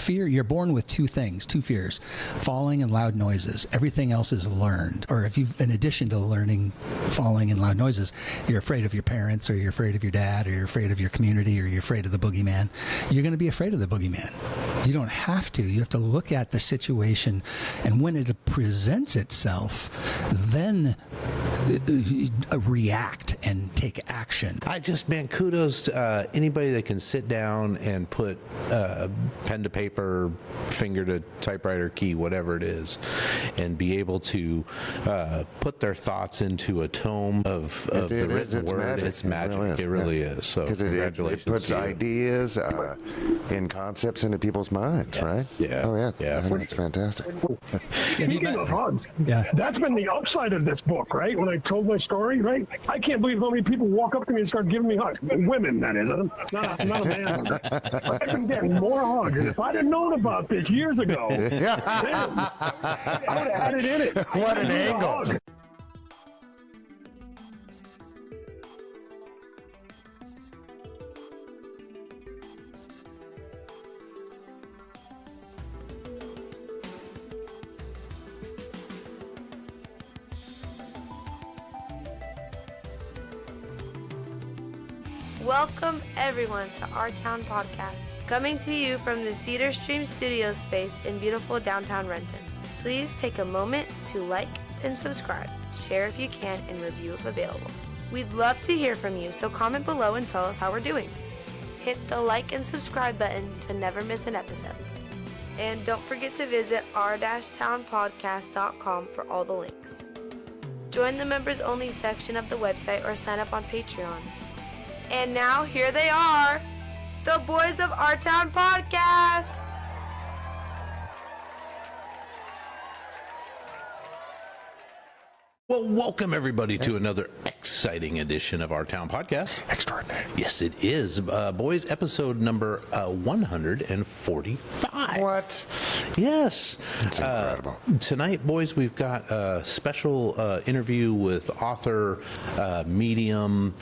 fear, you're born with two fears, falling and loud noises. Everything else is learned. Or if in addition to learning falling and loud noises, you're afraid of your parents, or you're afraid of your dad, or you're afraid of your community, or you're afraid of the boogeyman, you're going to be afraid of the boogeyman. You don't have to. You have to look at the situation, and when it presents itself, then react and take action. Kudos to anybody that can sit down and put pen to paper, finger to typewriter key, whatever it is, and be able to put their thoughts into a tome of the written word. Magic. It's magic. It really is. So congratulations. It puts ideas and concepts into people's minds, right? Yeah. Oh, yeah. Yeah. I think it's fantastic. Speaking of hugs, that's been the upside of this book, right? When I told my story, right? I can't believe how many people walk up to me and start giving me hugs. Women, that is. I'm not a man. I've been getting more hugs. If I'd have known about this years ago, I would have had it in it. What an angle. Welcome everyone to Our Town Podcast, coming to you from the Cedar Stream studio space in beautiful downtown Renton. Please take a moment to like and subscribe, share if you can, and review if available. We'd love to hear from you, so comment below and tell us how we're doing. Hit the like and subscribe button to never miss an episode. And don't forget to visit our-townpodcast.com for all the links. Join the members only section of the website or sign up on Patreon. And now, here they are, the boys of Our Town Podcast. Well, welcome everybody to another exciting edition of Our Town Podcast. Extraordinary. Yes, it is. Boys, episode number 145. What? Yes. It's incredible. Tonight, boys, we've got a special interview with author, medium,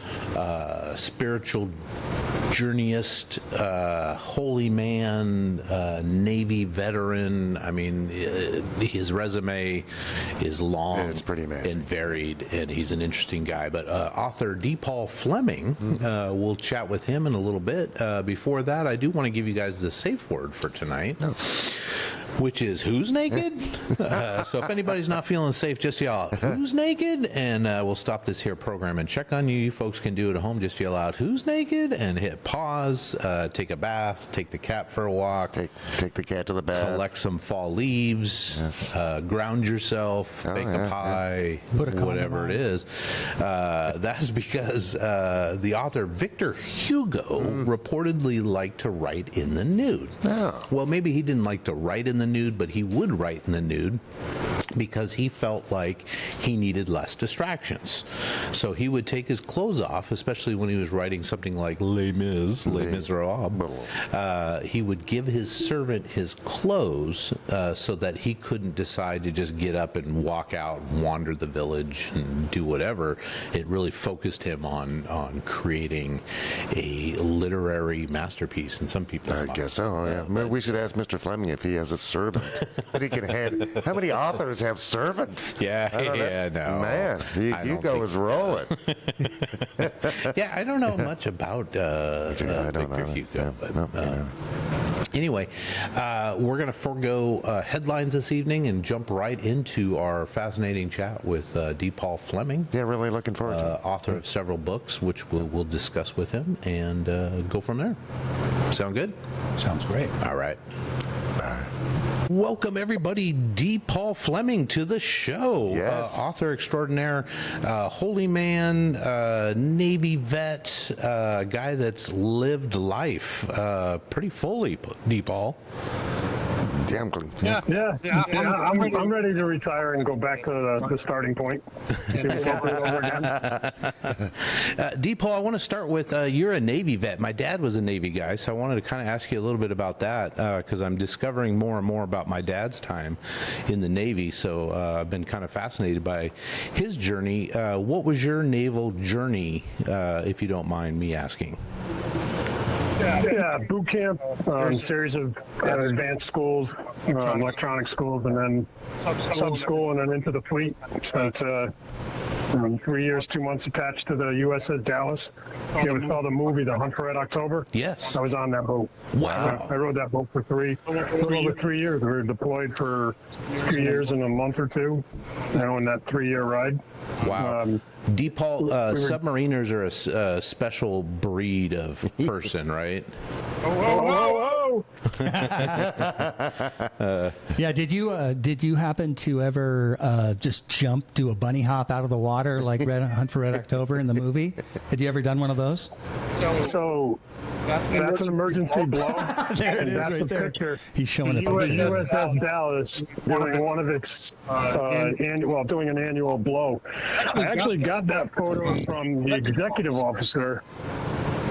spiritual journeyist, holy man, Navy veteran. I mean, his resume is long. It's pretty amazing. And varied, and he's an interesting guy. But author D. Paul Fleming, we'll chat with him in a little bit. Before that, I do want to give you guys the safe word for tonight. Which is who's naked? So if anybody's not feeling safe, just yell out, who's naked? And we'll stop this here program and check on you. You folks can do it at home. Just yell out, who's naked? And hit pause, take a bath, take the cat for a walk. Take the cat to the bed. Collect some fall leaves. Yes. Ground yourself. Bake a pie. Whatever it is. That's because the author Victor Hugo reportedly liked to write in the nude. Oh. Well, maybe he didn't like to write in the nude, but he would write in the nude because he felt like he needed less distractions. So he would take his clothes off, especially when he was writing something like Les Miserables. He would give his servant his clothes so that he couldn't decide to just get up and walk out and wander the village and do whatever. It really focused him on creating a literary masterpiece. And some people, I guess so. Yeah. We should ask Mr. Fleming if he has a servant that he can hand. How many authors have servants? No. Man, Hugo is rolling. Yeah, I don't know much about Victor Hugo. Anyway, we're going to forego headlines this evening and jump right into our fascinating chat with D. Paul Fleming. Yeah, really looking forward to it. Author of several books, which we'll discuss with him and go from there. Sound good? Sounds great. All right. Welcome, everybody. D. Paul Fleming to the show. Yes. Author extraordinaire, holy man, Navy vet, guy that's lived life pretty fully, D. Paul. Yeah, I'm ready to retire and go back to the starting point. D. Paul, I want to start with you're a Navy vet. My dad was a Navy guy, so I wanted to kind of ask you a little bit about that because I'm discovering more and more about my dad's time in the Navy. So I've been kind of fascinated by his journey. What was your naval journey, if you don't mind me asking? Yeah, boot camp, series of advanced schools, electronic schools, and then sub school, and then into the fleet. Spent 3 years, 2 months attached to the USS Dallas. You ever saw the movie The Hunt for Red October? Yes. I was on that boat. Wow. I rode that boat for over 3 years. We were deployed for 2 years and a month or two, in that 3-year ride. Wow. DePaul, submariners are a special breed of person, right? Whoa! Yeah, did you happen to ever just do a bunny hop out of the water like Hunt for Red October in the movie? Had you ever done one of those? So that's an emergency blow. There it is, that's right a there. picture. He's showing it. The USS Dallas doing one of its doing an annual blow. I actually got that photo from the executive officer.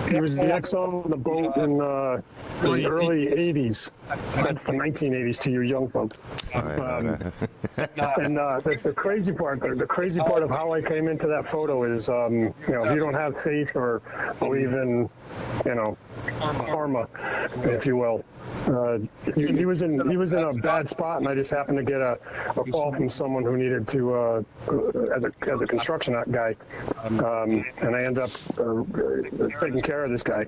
He was the XO on the boat in the early 80s. That's the 1980s to you young folks. And the crazy part of how I came into that photo is, if you don't have faith or believe in, karma, if you will. He was in a bad spot, and I just happened to get a call from someone who needed to as a construction guy, and I ended up taking care of this guy.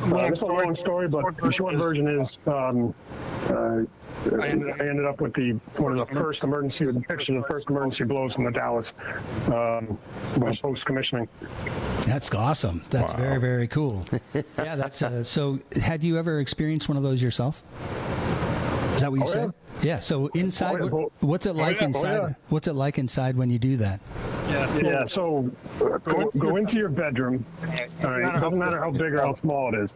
It's a long story, but the short version is I ended up with one of the first emergency blows from the Dallas post commissioning. That's awesome. That's very, very cool. Yeah, that's so. Had you ever experienced one of those yourself? Is that what you said? Yeah. So inside, what's it like inside? Yeah. What's it like inside when you do that? Yeah. So go into your bedroom. All right. Doesn't matter how big or how small it is.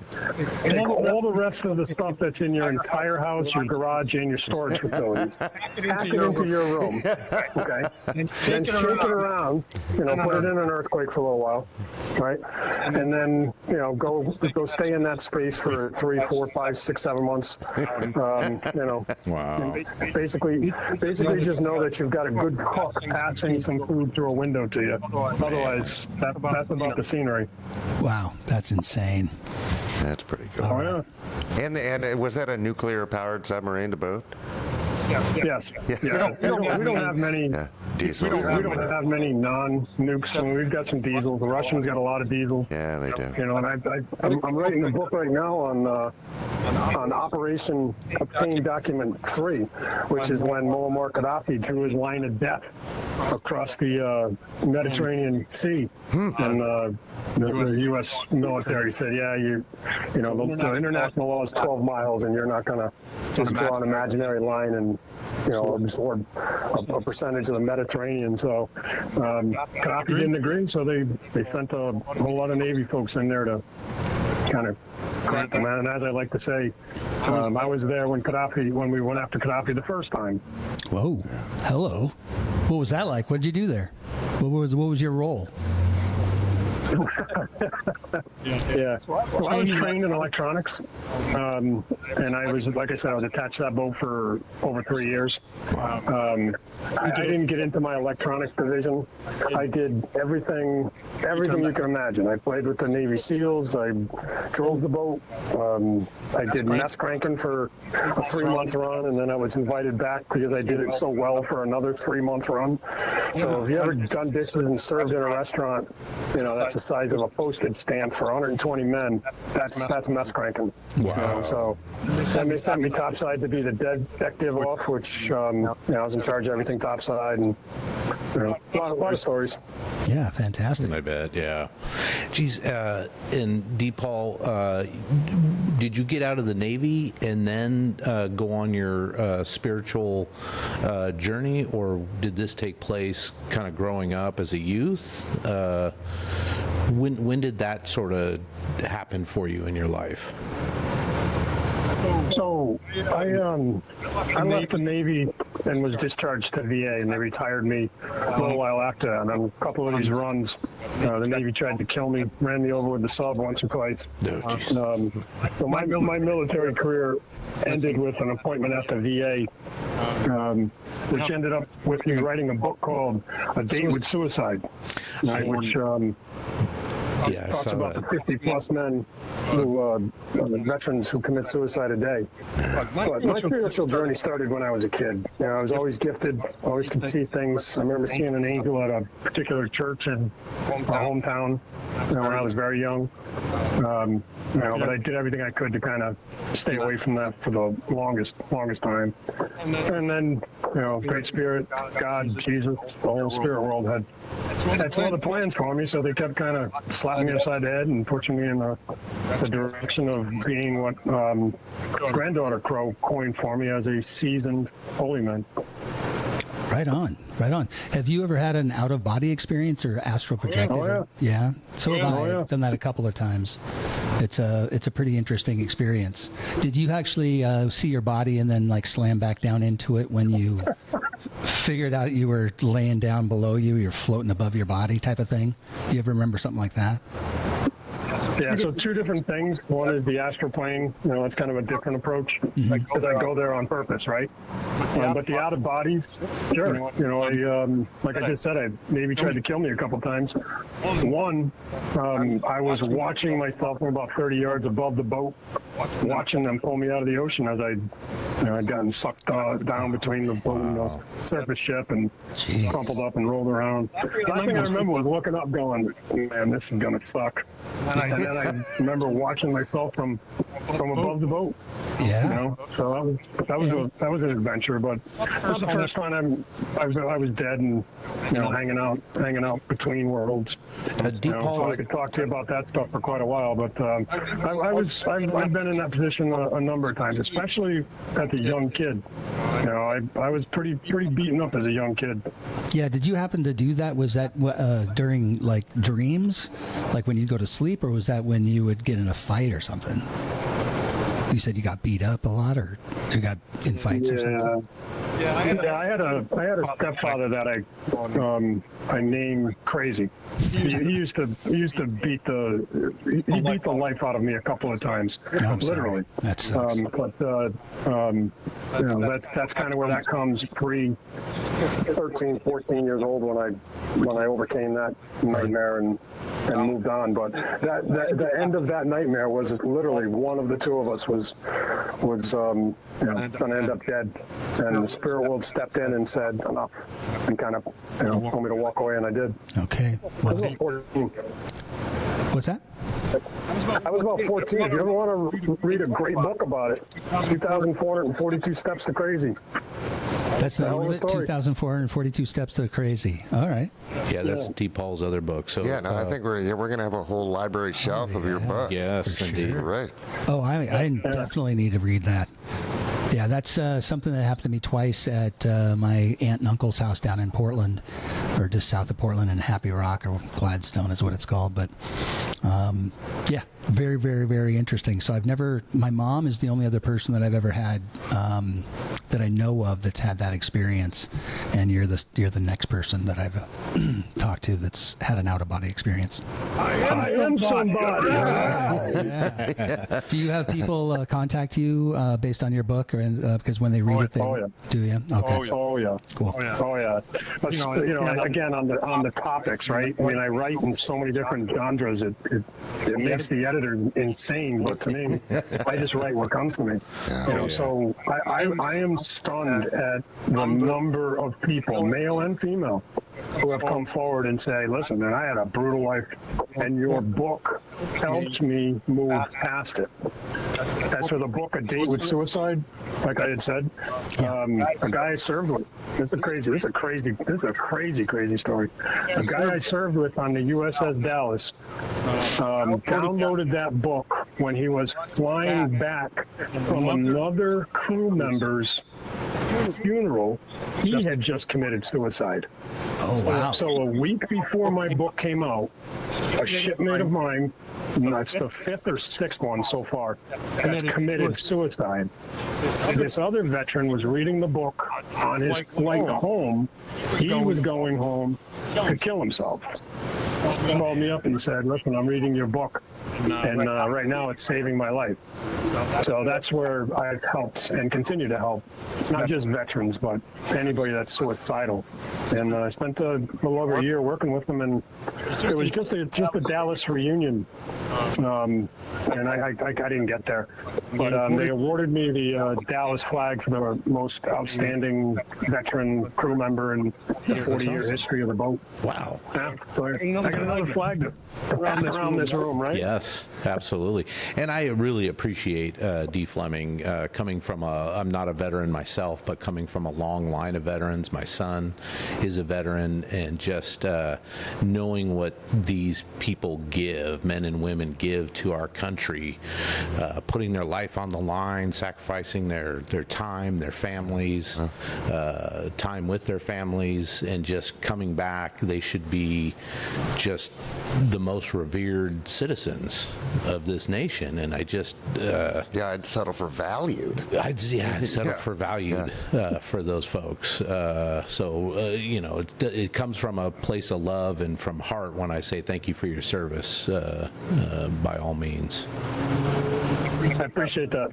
Take all the rest of the stuff that's in your entire house, your garage, and your storage facilities. Pack it into your room. Okay. Then shake it around. Put it in an earthquake for a little while. Right. And then go stay in that space for 3, 4, 5, 6, 7 months. Wow. Basically, just know that you've got a good cook passing some food through a window to you. Otherwise, that's about the scenery. Wow, that's insane. That's pretty cool. Oh, yeah. And was that a nuclear-powered submarine to boat? Yes. Yeah. We don't have many. Yeah. Diesel. We don't have many non-nukes. I mean, we've got some diesels. The Russians got a lot of diesels. Yeah, they do. And I'm writing a book right now on Operation Obtain Document 3, which is when Muammar Gaddafi drew his line of death across the Mediterranean Sea, and the U.S. military said, the international law is 12 miles, and you're not going to just draw an imaginary line and absorb a percentage of the Mediterranean. So Gaddafi didn't agree, so they sent a whole lot of Navy folks in there to kind of correct them. And as I like to say, I was there when we went after Gaddafi the first time. Whoa. Hello. What was that like? What did you do there? What was your role? Yeah. Well, I was trained in electronics, and I was attached to that boat for over 3 years. I didn't get into my electronics division. I did everything you can imagine. I played with the Navy SEALs. I drove the boat. I did mess cranking for a 3-month run, and then I was invited back because I did it so well for another 3-month run. So if you ever done dishes and served in a restaurant, that's the size of a postage stamp for 120 men. That's mess cranking. Wow. So then they sent me topside to be the deck div off, which I was in charge of everything topside, and a lot of stories. Yeah, fantastic. I bet. Yeah. Geez, and DePaul, did you get out of the Navy and then go on your spiritual journey, or did this take place kind of growing up as a youth? When did that sort of happen for you in your life? So I left the Navy and was discharged to VA, and they retired me a little while after that. And on a couple of these runs, the Navy tried to kill me, ran me over with the sub once or twice. So my military career ended with an appointment at the VA, which ended up with me writing a book called A Date with Suicide, which talks about the 50-plus men who, veterans who commit suicide a day. But my spiritual journey started when I was a kid. You know, I was always gifted, always could see things. I remember seeing an angel at a particular church in our hometown, you know, when I was very young. You know, but I did everything I could to kind of stay away from that for the longest time. And then, you know, Great Spirit, God, Jesus, the whole spirit world had some other plans for me, so they kept kind of slapping me upside the head and pushing me in the direction of being what granddaughter Crow coined for me as a seasoned holy man. Right on, right on. Have you ever had an out-of-body experience or astral projected? Oh, yeah. So have I. I've done that a couple of times. It's a pretty interesting experience. Did you actually see your body and then like slam back down into it when you figured out you were laying down below you, you're floating above your body type of thing? Do you ever remember something like that? Yeah, so two different things. One is the astral plane. You know, it's kind of a different approach because I go there on purpose, right? But the out of bodies, sure. You know, like I just said, I maybe tried to kill me a couple times. One, I was watching myself from about 30 yards above the boat, watching them pull me out of the ocean as I'd gotten sucked down between the boat and the surface ship and crumpled up and rolled around. Last thing I remember was looking up going, man, this is going to suck. And then I remember watching myself from above the boat. Yeah. You know, so that was an adventure, but not the first time I was dead and hanging out between worlds. So I could talk to you about that stuff for quite a while, but I've been in that position a number of times, especially as a young kid. You know, I was pretty beaten up as a young kid. Yeah. Did you happen to do that? Was that during like dreams, like when you go to sleep, or was that when you would get in a fight or something? You said you got beat up a lot, or you got in fights or something? Yeah, I had a stepfather that I named Crazy. He used to beat the life out of me a couple of times, literally. That sucks. That's kind of where that comes. 13, 14 years old when I overcame that nightmare and moved on. But the end of that nightmare was literally one of the two of us was going to end up dead, and the spirit world stepped in and said enough, and kind of told me to walk away, and I did. Okay. Well, what's that? I was about 14. If you ever want to read a great book about it, 2,442 Steps to Crazy. That's the name of it? 2,442 Steps to Crazy. All right. Yeah, that's D. Paul's other book. So yeah, no, I think we're going to have a whole library shelf of your books. Yes, indeed. You're right. Oh, I definitely need to read that. Yeah, that's something that happened to me twice at my aunt and uncle's house down in Portland, or just south of Portland in Happy Rock, or Gladstone is what it's called. But yeah, very, very, very interesting. So my mom is the only other person that I've ever had that I know of that's had that experience, and you're the next person that I've talked to that's had an out-of-body experience. I am somebody. Yeah. Do you have people contact you based on your book, or because when they read it, they do you? Okay. Oh yeah. Cool. Oh yeah. Again on the topics, right? I mean, I write in so many different genres. It makes the editor insane, but to me, I just write what comes to me. So I am stunned at the number of people, male and female, who have come forward and say, listen, man, I had a brutal life, and your book helped me move past it. As for the book, A Date with Suicide, like I had said, a guy I served with, this is a crazy story. A guy I served with on the USS Dallas downloaded that book when he was flying back from another crew member's funeral. He had just committed suicide. Oh, wow. So a week before my book came out, a shipmate of mine, it's the fifth or sixth one so far, has committed suicide. This other veteran was reading the book on his flight home. He was going home to kill himself. He called me up and said, listen, I'm reading your book, and right now it's saving my life. So that's where I've helped and continue to help, not just veterans, but anybody that's suicidal. And I spent a little over a year working with them, and it was just a Dallas reunion. And I didn't get there, but they awarded me the Dallas flag for the most outstanding veteran crew member in the 40-year history of the boat. Wow. Yeah, so I got another flag around this room, right? Yes, absolutely. And I really appreciate D. Fleming coming from I'm not a veteran myself, but coming from a long line of veterans. My son is a veteran, and just knowing what these people give, men and women give to our country, putting their life on the line, sacrificing their time, their families, time with their families, and just coming back. They should be just the most revered citizens of this nation. And I just I'd settle for valued. I'd settle for valued for those folks. It comes from a place of love and from heart when I say thank you for your service, by all means. I appreciate that.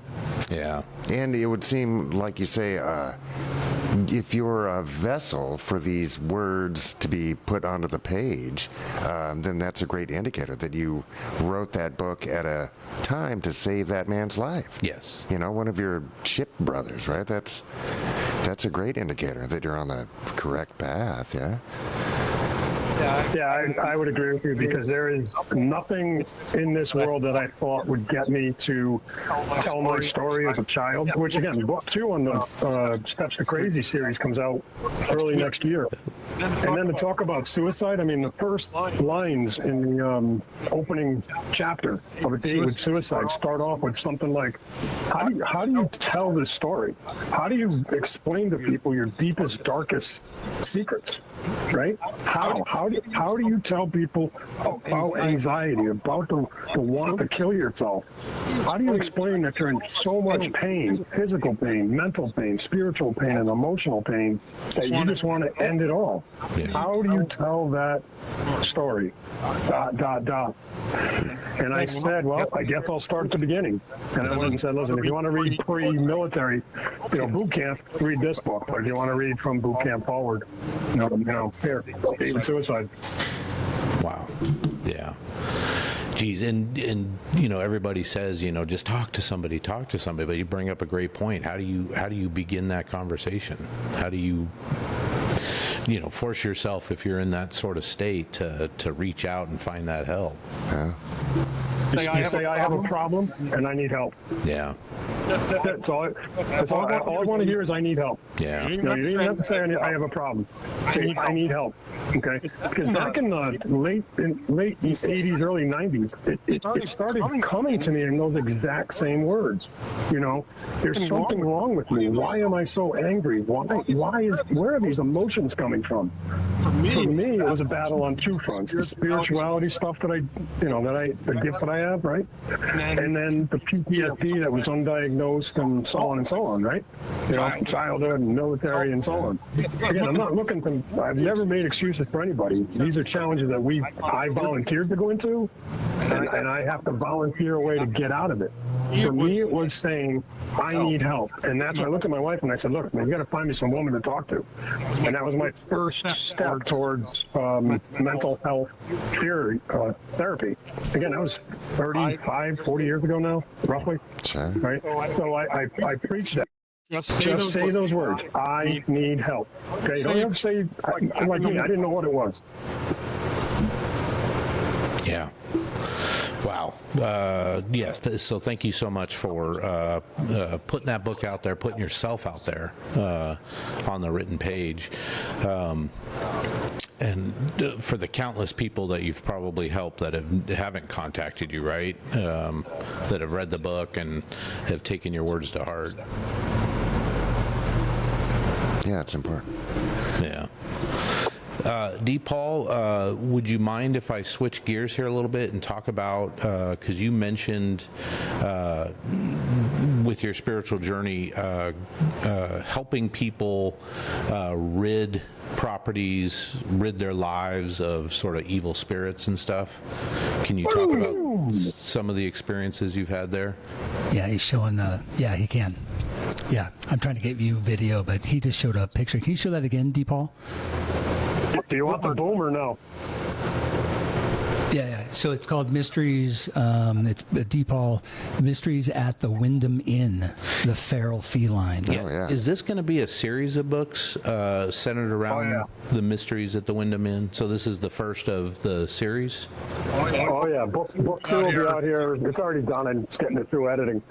Yeah. And it would seem like you say, if you're a vessel for these words to be put onto the page, then that's a great indicator that you wrote that book at a time to save that man's life. Yes. One of your ship brothers, right? That's a great indicator that you're on the correct path, yeah? Yeah, I would agree with you, because there is nothing in this world that I thought would get me to tell my story as a child, which, again, book 2 on the Steps to Crazy series comes out early next year. And then to talk about suicide, I mean, the first lines in the opening chapter of A Date with Suicide start off with something like, how do you tell this story? How do you explain to people your deepest, darkest secrets, right? How do you tell people about anxiety, about the want to kill yourself? How do you explain that you're in so much pain, physical pain, mental pain, spiritual pain, and emotional pain, that you just want to end it all? Yeah. How do you tell that story? ... And I said, well, I guess I'll start at the beginning. And I went and said, listen, if you want to read pre-military, boot camp, read this book. But if you want to read from boot camp forward, here, even suicide. Wow. Yeah. Geez, and everybody says, just talk to somebody, but you bring up a great point. How do you begin that conversation? How do you force yourself, if you're in that sort of state, to reach out and find that help? Yeah. You say I have a problem and I need help. Yeah. That's all I want to hear is I need help. Yeah. You don't even have to say I have a problem. Say I need help. Okay? Because back in the late 80s, early 90s, it started coming to me in those exact same words. There's something wrong with me. Why am I so angry? Where are these emotions coming from? For me, it was a battle on two fronts: the spirituality stuff the gifts that I have, right? And then the PTSD that was undiagnosed, and so on, right? From childhood and military and so on. Again, I'm not looking to. I've never made excuses for anybody. These are challenges that I volunteered to go into, and I have to volunteer a way to get out of it. For me, it was saying, I need help. And that's when I looked at my wife and I said, look, man, you got to find me some woman to talk to. And that was my first step towards mental health therapy. Again, that was 35, 40 years ago now, roughly. Sure. Right? So I preached that. Just say those words. I need help. Okay? Don't have to say, like me, I didn't know what it was. Yeah. Wow. Yes. So thank you so much for putting that book out there, putting yourself out there on the written page. And for the countless people that you've probably helped that haven't contacted you, right? That have read the book and have taken your words to heart. Yeah, it's important. Yeah. D. Paul, would you mind if I switch gears here a little bit and talk about, because you mentioned with your spiritual journey, helping people rid their lives of sort of evil spirits and stuff. Can you talk about some of the experiences you've had there? Yeah, he's showing. Yeah, he can. Yeah, I'm trying to get you video, but he just showed a picture. Can you show that again, DePaul? Do you want the boom or no? Yeah. So it's called Mysteries. It's DePaul Mysteries at the Wyndham Inn, the Feral Feline. Oh, yeah. Is this going to be a series of books centered around the mysteries at the Wyndham Inn? So this is the first of the series? Oh, yeah. Book 2 will be out here. It's already done, and it's getting it through editing.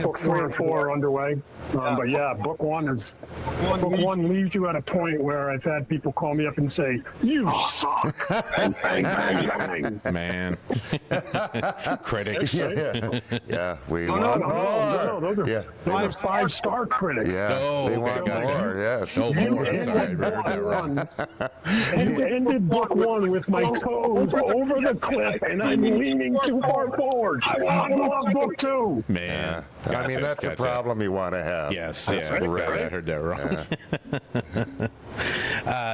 Book 3 and 4 are underway. But yeah, book 1 leaves you at a point where I've had people call me up and say, "You suck." Bang, bang, bang, bang. Man. Critics. Yeah. We No, want more. those are 5-star critics. Yeah, Oh, they okay, want gotcha. more. Yes. Oh, You more. Sorry, I heard that wrong. ended book 1 with my toes over the cliff, and I'm leaning too far forward. I love book 2. Man. I mean, that's a problem you want to have. Yes, That's yeah, right. I heard that wrong.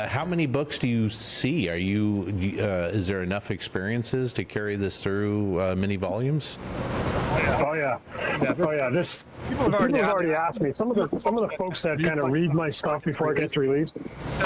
How many books do you see? Are you? Is there enough experiences to carry this through many volumes? Oh yeah. This people have already asked me. Some of the folks that kind of read my stuff before it gets released,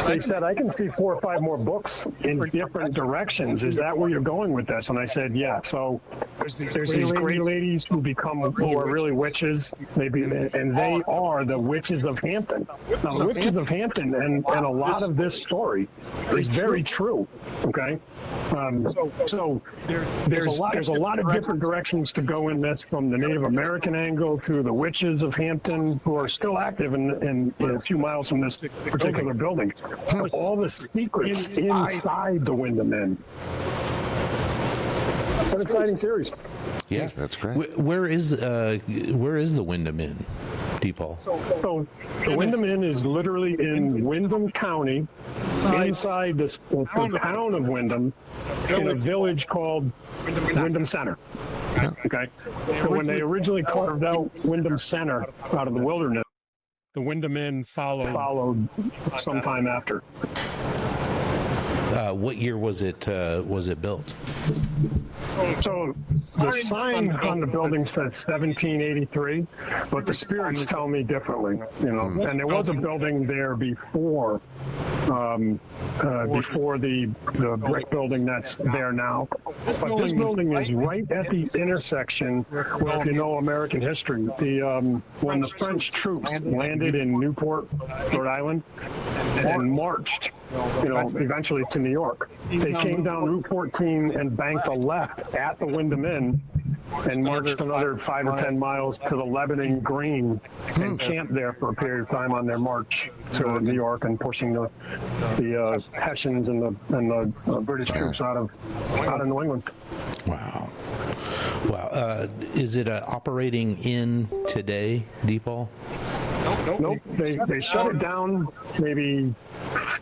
they said I can see 4 or 5 more books in different directions. Is that where you're going with this? And I said, yeah. So there's these gray ladies who are really witches, maybe, and they are the witches of Hampton. Now, the witches of Hampton, and a lot of this story is very true. Okay. So there's a lot of different directions to go in this, from the Native American angle through the witches of Hampton, who are still active in a few miles from this particular building. All the secrets inside the Wyndham Inn. It's an exciting series. Yeah, that's great. Where is the Wyndham Inn, DePaul? So the Wyndham Inn is literally in Windham County, inside the town of Wyndham, in a village called Wyndham Center. Okay. So when they originally carved out Wyndham Center out of the wilderness, the Wyndham Inn followed sometime after. What year was it built? So the sign on the building says 1783, but the spirits tell me differently, And there was a building there before the brick building that's there now. But this building is right at the intersection. Well, if you know American history, when the French troops landed in Newport, Rhode Island, and marched, eventually to New York, they came down Route 14 and banked a left at the Wyndham Inn and marched another 5 or 10 miles to the Lebanon Green and camped there for a period of time on their march to New York and pushing the Hessians and the British troops out of New England. Wow. Is it operating in today, DePaul? Nope. They shut it down maybe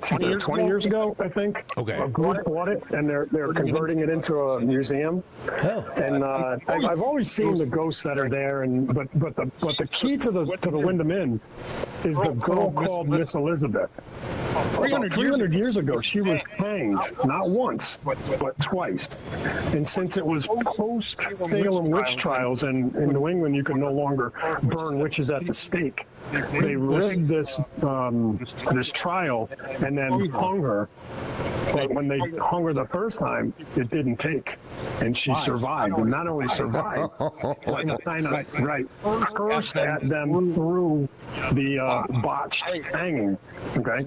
20 years ago, I think. Okay. A group bought it, and they're converting it into a museum. Oh. And I've always seen the ghosts that are there, but the key to the Wyndham Inn is the girl called Miss Elizabeth. 300 years ago, she was hanged, not once, but twice. And since it was post-Salem witch trials, and in New England you could no longer burn witches at the stake, they rigged this trial and then hung her. But when they hung her the first time, it didn't take, and she survived. And not only survived, but kind of cursed at them through the botched hanging. Okay,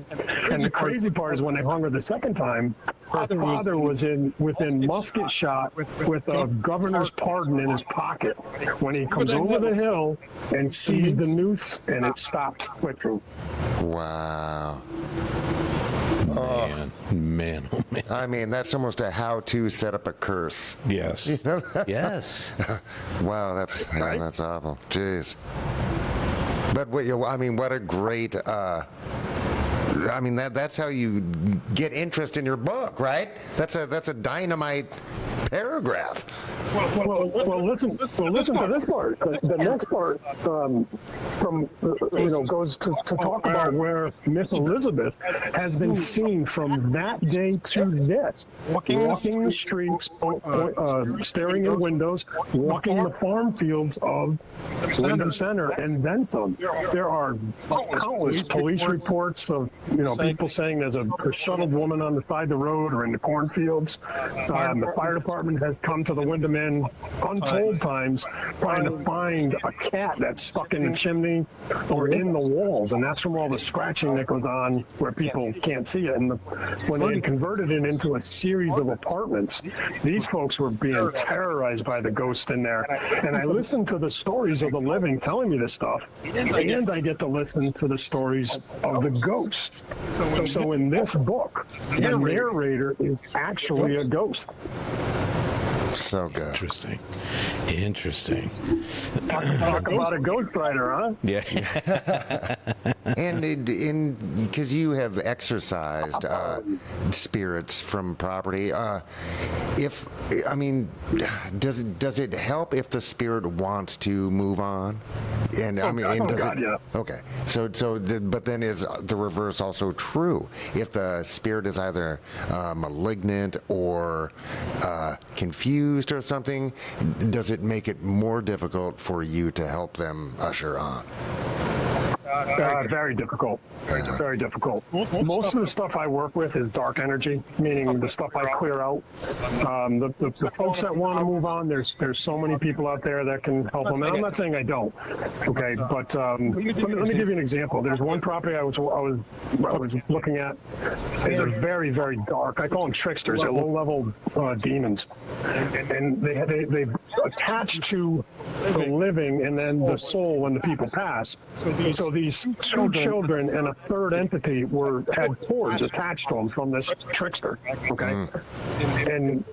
and the crazy part is when they hung her the second time, her father was within musket shot with a governor's pardon in his pocket when he comes over the hill and sees the noose, and it stopped quickly. Wow. Man, oh man. I mean, that's almost a how-to set up a curse. Yes. Yes. Wow, that's awful. Jeez. But what a great. That's how you get interest in your book, right? That's a dynamite paragraph. Well, listen to this part. The next part goes to talk about where Miss Elizabeth has been seen from that day to this, walking the streets, staring in windows, walking the farm fields of Wyndham Center, and then some. There are countless police reports of people saying there's a shuttled woman on the side of the road or in the cornfields. The fire department has come to the Wyndham Inn untold times trying to find a cat that's stuck in the chimney or in the walls, and that's from all the scratching that goes on where people can't see it. And when they converted it into a series of apartments, these folks were being terrorized by the ghost in there. And I listened to the stories of the living telling me this stuff, and I get to listen to the stories of the ghosts. So in this book, the narrator is actually a ghost. So good. Interesting. Talk about a ghostwriter, huh? Yeah. And because you have exorcised spirits from property, does it help if the spirit wants to move on? And yeah. Okay. But then is the reverse also true? If the spirit is either malignant or confused or something, does it make it more difficult for you to help them usher on? Very difficult. Very difficult. Most of the stuff I work with is dark energy, meaning the stuff I clear out. The folks that want to move on, there's so many people out there that can help them. And I'm not saying I don't, okay? But let me give you an example. There's one property I was looking at. They're very, very dark. I call them tricksters. They're low-level demons, and they attach to the living and then the soul when the people pass. So these two children and a third entity had cords attached to them from this trickster. Okay, and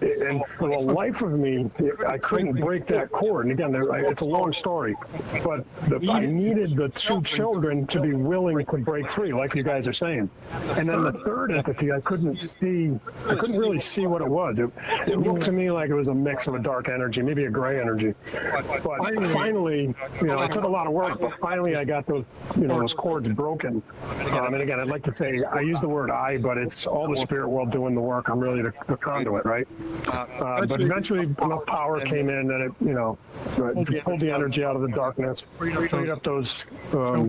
for the life of me, I couldn't break that cord. And again, it's a long story, but I needed the two children to be willing to break free, like you guys are saying. And then the third entity, I couldn't really see what it was. It looked to me like it was a mix of a dark energy, maybe a gray energy. But finally, it took a lot of work, but finally I got those cords broken. And again, I'd like to say, I use the word I, but it's all the spirit world doing the work. I'm really the conduit, right? But eventually enough power came in that it pulled the energy out of the darkness, freed up those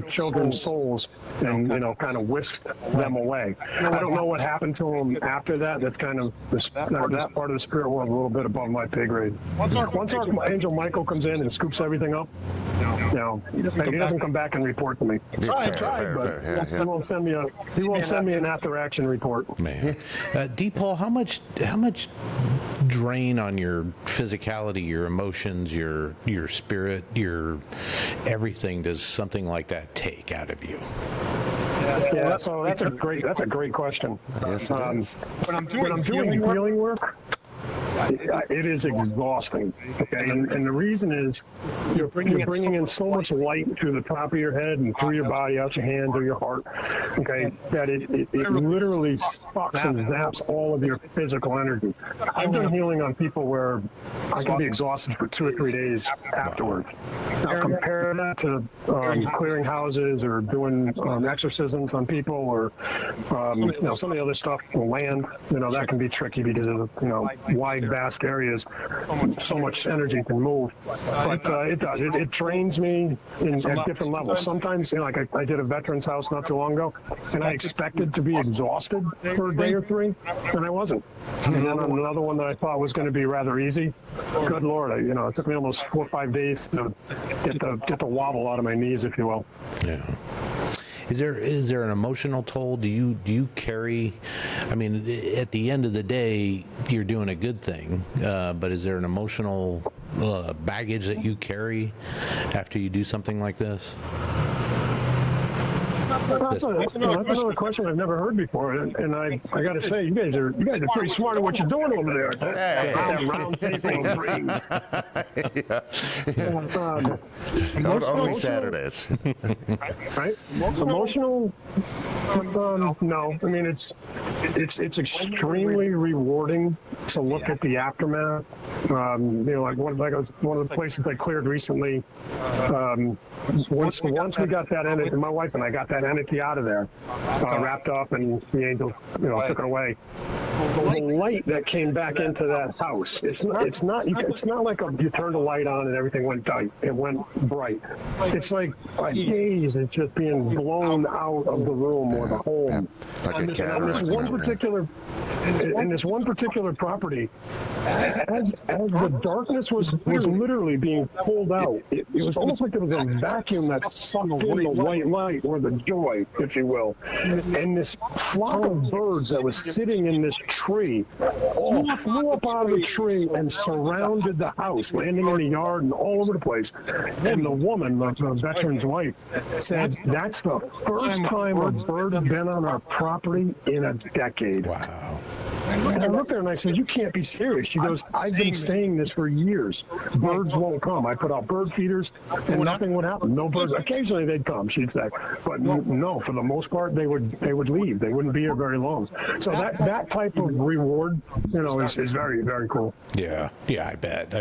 children's souls, and kind of whisked them away. I don't know what happened to them after that. That's kind of that part of the spirit world a little bit above my pay grade. Once Archangel Michael comes in and scoops everything up, he doesn't come back and report to me. I tried, but he won't send me an after action report. Man, D-Paul, how much drain on your physicality, your emotions, your spirit, your everything does something like that take out of you? Yeah, so that's a great question. Yes, it is. When I'm doing healing work, it is exhausting. Okay, and the reason is you're bringing in so much light through the top of your head and through your body, out your hands or your heart. Okay, that it literally sucks and zaps all of your physical energy. I've done healing on people where I can be exhausted for 2 or 3 days afterwards. Now compare that to clearing houses or doing exorcisms on people or some of the other stuff, land. That can be tricky because of wide, vast areas. So much energy can move, but it does. It drains me at different levels. Sometimes, like I did a veterans house not too long ago, and I expected to be exhausted for a day or 3, and I wasn't. And then on another one that I thought was going to be rather easy, good Lord, it took me almost 4 or 5 days to get the wobble out of my knees, if you will. Yeah. Is there an emotional toll? Do you carry? I mean, at the end of the day, you're doing a good thing, but is there an emotional baggage that you carry after you do something like this? That's another question I've never heard before, and I got to say, you guys are pretty smart at what you're doing over there. That round table of brains. Only Saturdays. Right? Emotional? No. I mean, it's extremely rewarding to look at the aftermath. Like one of the places I cleared recently. Once we got that entity, my wife and I got that entity out of there, wrapped up, and the angels, took it away. The light that came back into that house, it's not like you turned the light on and everything went bright. It went bright. It's like a haze. It's just being blown out of the room or the home. Like a cat. In this one particular property, as the darkness was literally being pulled out, it was almost like there was a vacuum that sucked in the white light, or the joy, if you will. And this flock of birds that was sitting in this tree all flew up out of the tree and surrounded the house, landing in the yard and all over the place. And the woman, the veteran's wife, said, "That's the first time a bird has been on our property in a decade." Wow. And I looked at her and I said, "You can't be serious." She goes, "I've been saying this for years. Birds won't come. I put out bird feeders and nothing would happen. No birds. Occasionally they'd come," she'd say. But no, for the most part, they would leave. They wouldn't be here very long. So that type of reward, is very, very cool. Yeah, I bet.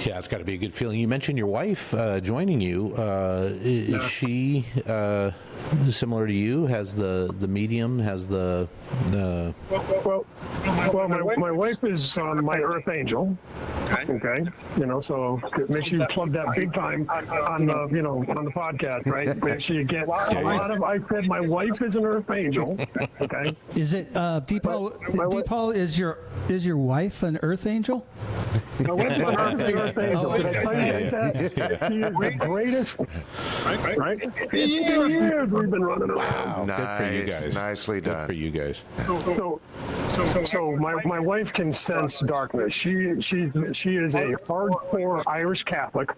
Yeah, it's got to be a good feeling. You mentioned your wife joining you. Is she similar to you? Has the medium? Has the Well, my wife is my earth angel. Okay, so make sure you plug that big time on the on the podcast, right? Make sure you get a lot of. I said my wife is an earth angel. Okay. Is it Deepal? Is your wife an earth angel? My wife is an earth angel. Did I tell you guys that? She is the greatest. Right? 50 years we've been running around. Wow, good for you guys. Nicely done. Good for you guys. So my wife can sense darkness. She is a hardcore Irish Catholic,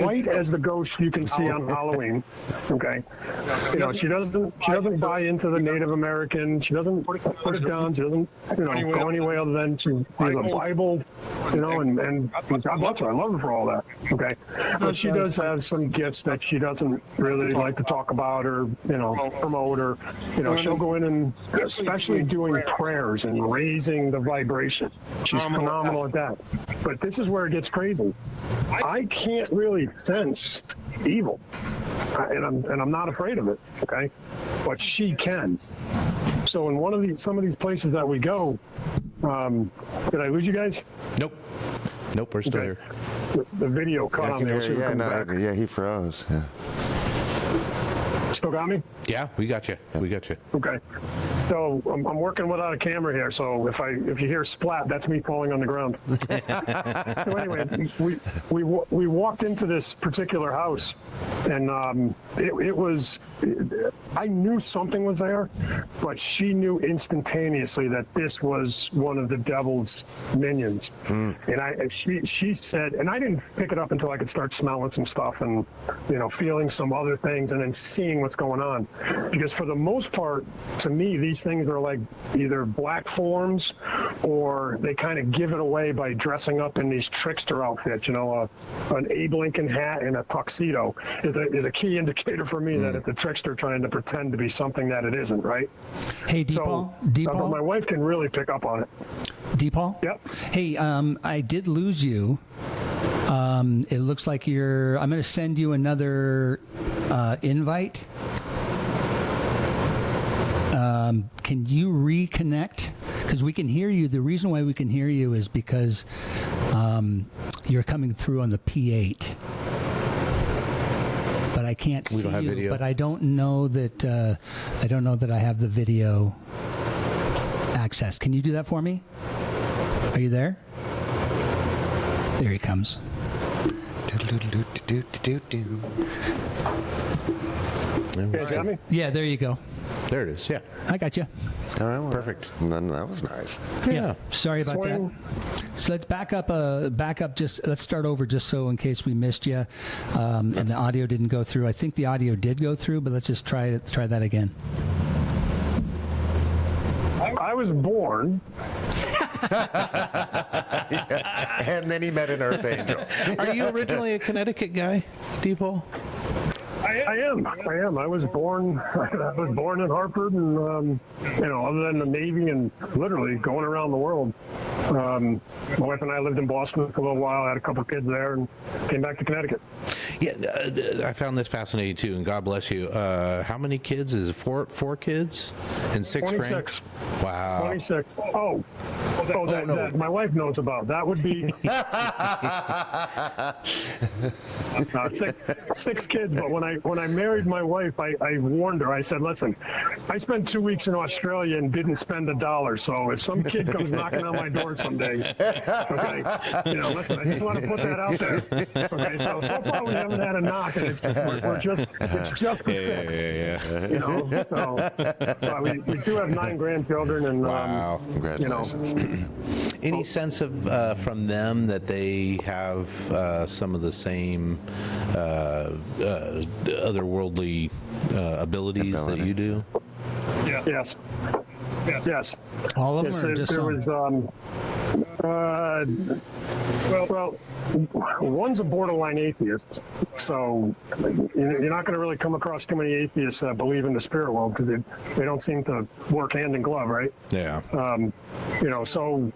white as the ghost you can see on Halloween. Okay, she doesn't buy into the Native American. She doesn't put it down. She doesn't go any way other than to read the Bible. And God bless her. I love her for all that. Okay, but she does have some gifts that she doesn't really like to talk about or promote, or she'll go in and especially doing prayers and raising the vibration. She's phenomenal at that. But this is where it gets crazy. I can't really sense evil, and I'm not afraid of it. Okay, but she can. So in some of these places that we go, did I lose you guys? Nope, we're still here. The video cut on there. Yeah, he froze. Yeah. Still got me? Yeah, we got you. Okay. So I'm working without a camera here, so if you hear splat, that's me falling on the ground. So anyway, we walked into this particular house, and it was. I knew something was there, but she knew instantaneously that this was one of the devil's minions. And she said, and I didn't pick it up until I could start smelling some stuff and feeling some other things, and then seeing what's going on. Because for the most part, to me, these things are like either black forms, or they kind of give it away by dressing up in these trickster outfits. An Abe Lincoln hat and a tuxedo is a key indicator for me that it's a trickster trying to pretend to be something that it isn't, right? Hey, Deepal. But my wife can really pick up on it. Deepal? Yep. Hey, I did lose you. It looks like I'm going to send you another invite. Can you reconnect? Because we can hear you. The reason why we can hear you is because you're coming through on the P8. But I can't see we don't have you. Video. But I don't know that I have the video access. Can you do that for me? Are you there? There he comes. You guys got me? Yeah, there you go. There it is. Yeah. I got you. All right, well, Perfect. Then that was nice. Yeah. Sorry about Swing. that. So let's back up. Let's start over just so in case we missed you, and the audio didn't go through. I think the audio did go through, but let's just try that again. I was born. And then he met an earth angel. Are you originally a Connecticut guy, Deepal? I am. I was born in Hartford, and other than the Navy and literally going around the world. My wife and I lived in Boston for a little while. Had a couple kids there, and came back to Connecticut. Yeah, I found this fascinating too, and God bless you. How many kids? Is it four kids in sixth 26. grade? Wow. 26. That my wife knows about. That would be six kids. But when I married my wife, I warned her. I said, listen, I spent 2 weeks in Australia and didn't spend $1. So if some kid comes knocking on my door someday, okay, listen, I just want to put that out there. Okay, so far we haven't had a knock, and it's just the six. Yeah. So we do have 9 grandchildren, and wow, congratulations. Any sense of from them that they have some of the same otherworldly abilities that you do? Yes. All of them, yes, or just there some? Well, one's a borderline atheist, so you're not going to really come across too many atheists that believe in the spirit world, because they don't seem to work hand in glove, right? Yeah. So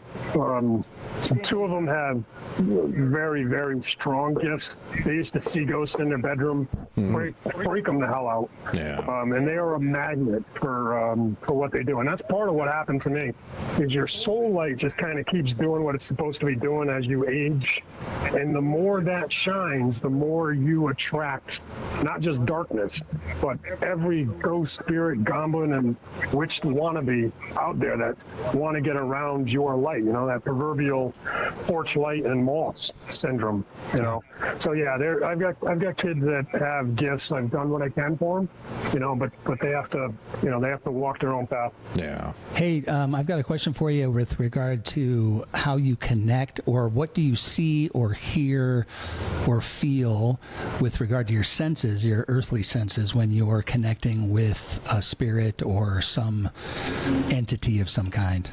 2 of them have very, very strong gifts. They used to see ghosts in their bedroom, freak them the hell out. Yeah. And they are a magnet for what they do. And that's part of what happened to me, is your soul light just kind of keeps doing what it's supposed to be doing as you age. And the more that shines, the more you attract not just darkness, but every ghost, spirit, goblin, and witch wannabe out there that want to get around your light, that proverbial porch light and moss syndrome, So yeah, I've got kids that have gifts. I've done what I can for them, but they have to, they have to walk their own path. Yeah. Hey, I've got a question for you with regard to how you connect, or what do you see or hear or feel with regard to your senses, your earthly senses, when you're connecting with a spirit or some entity of some kind?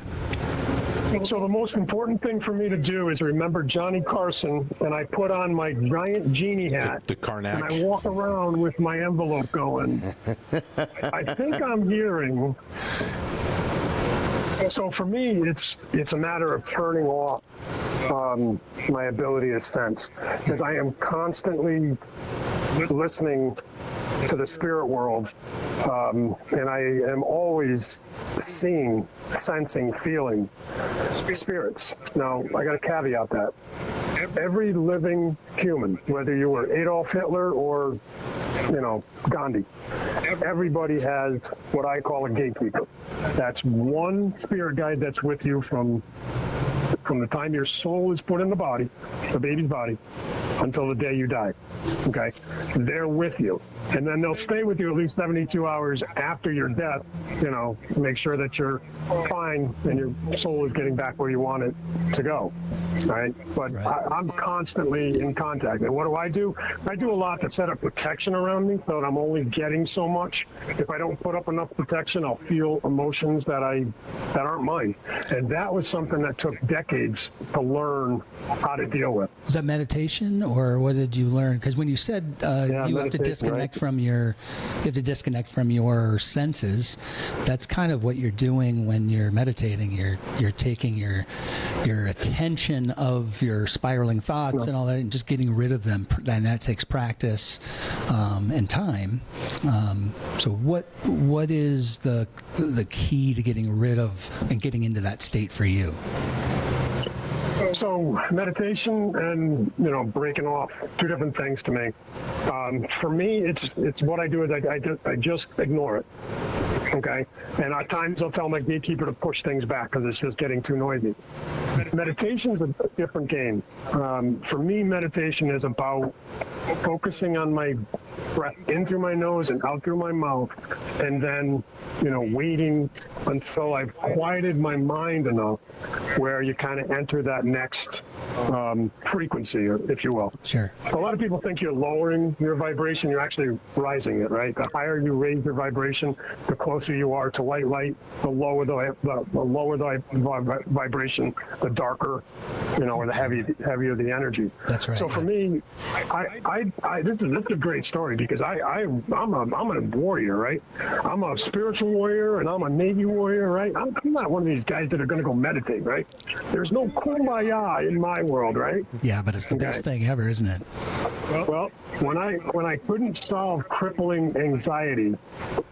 So the most important thing for me to do is remember Johnny Carson, and I put on my giant genie hat. The Karnak. And I walk around with my envelope going, I think I'm hearing. So for me, it's a matter of turning off my ability to sense, because I am constantly listening to the spirit world, and I am always seeing, sensing, feeling spirits. Now, I got to caveat that. Every living human, whether you were Adolf Hitler or, Gandhi, everybody has what I call a gatekeeper. That's one spirit guide that's with you from the time your soul is put in the body, the baby's body, until the day you die. Okay? They're with you. And then they'll stay with you at least 72 hours after your death, to make sure that you're fine and your soul is getting back where you want it to go. Right? But right. I'm constantly in contact. And what do? I do a lot to set up protection around me so that I'm only getting so much. If I don't put up enough protection, I'll feel emotions that aren't mine. And that was something that took decades to learn how to deal with. Was that meditation, or what did you learn? Because when you said you have to disconnect from your senses, that's kind of what you're doing when you're meditating. You're taking your attention of your spiraling thoughts and all that, and just getting rid of them. And that takes practice and time. So what is the key to getting rid of and getting into that state for you? So meditation and breaking off, 2 different things to me. For me, it's what I do is I just ignore it. Okay, and at times I'll tell my gatekeeper to push things back because it's just getting too noisy. Meditation is a different game. For me, meditation is about focusing on my breath in through my nose and out through my mouth, and then waiting until I've quieted my mind enough where you kind of enter that next frequency, if you will. Sure. A lot of people think you're lowering your vibration. You're actually rising it, right? The higher you raise your vibration, the closer you are to white light. The lower the vibration, the darker, or the heavier the energy. That's right. So for me, this is a great story because I'm a warrior, right? I'm a spiritual warrior and I'm a Navy warrior, right? I'm not one of these guys that are going to go meditate, right? There's no kumbaya in my world, right? Yeah, but it's the best thing ever, isn't it? Well, when I couldn't solve crippling anxiety,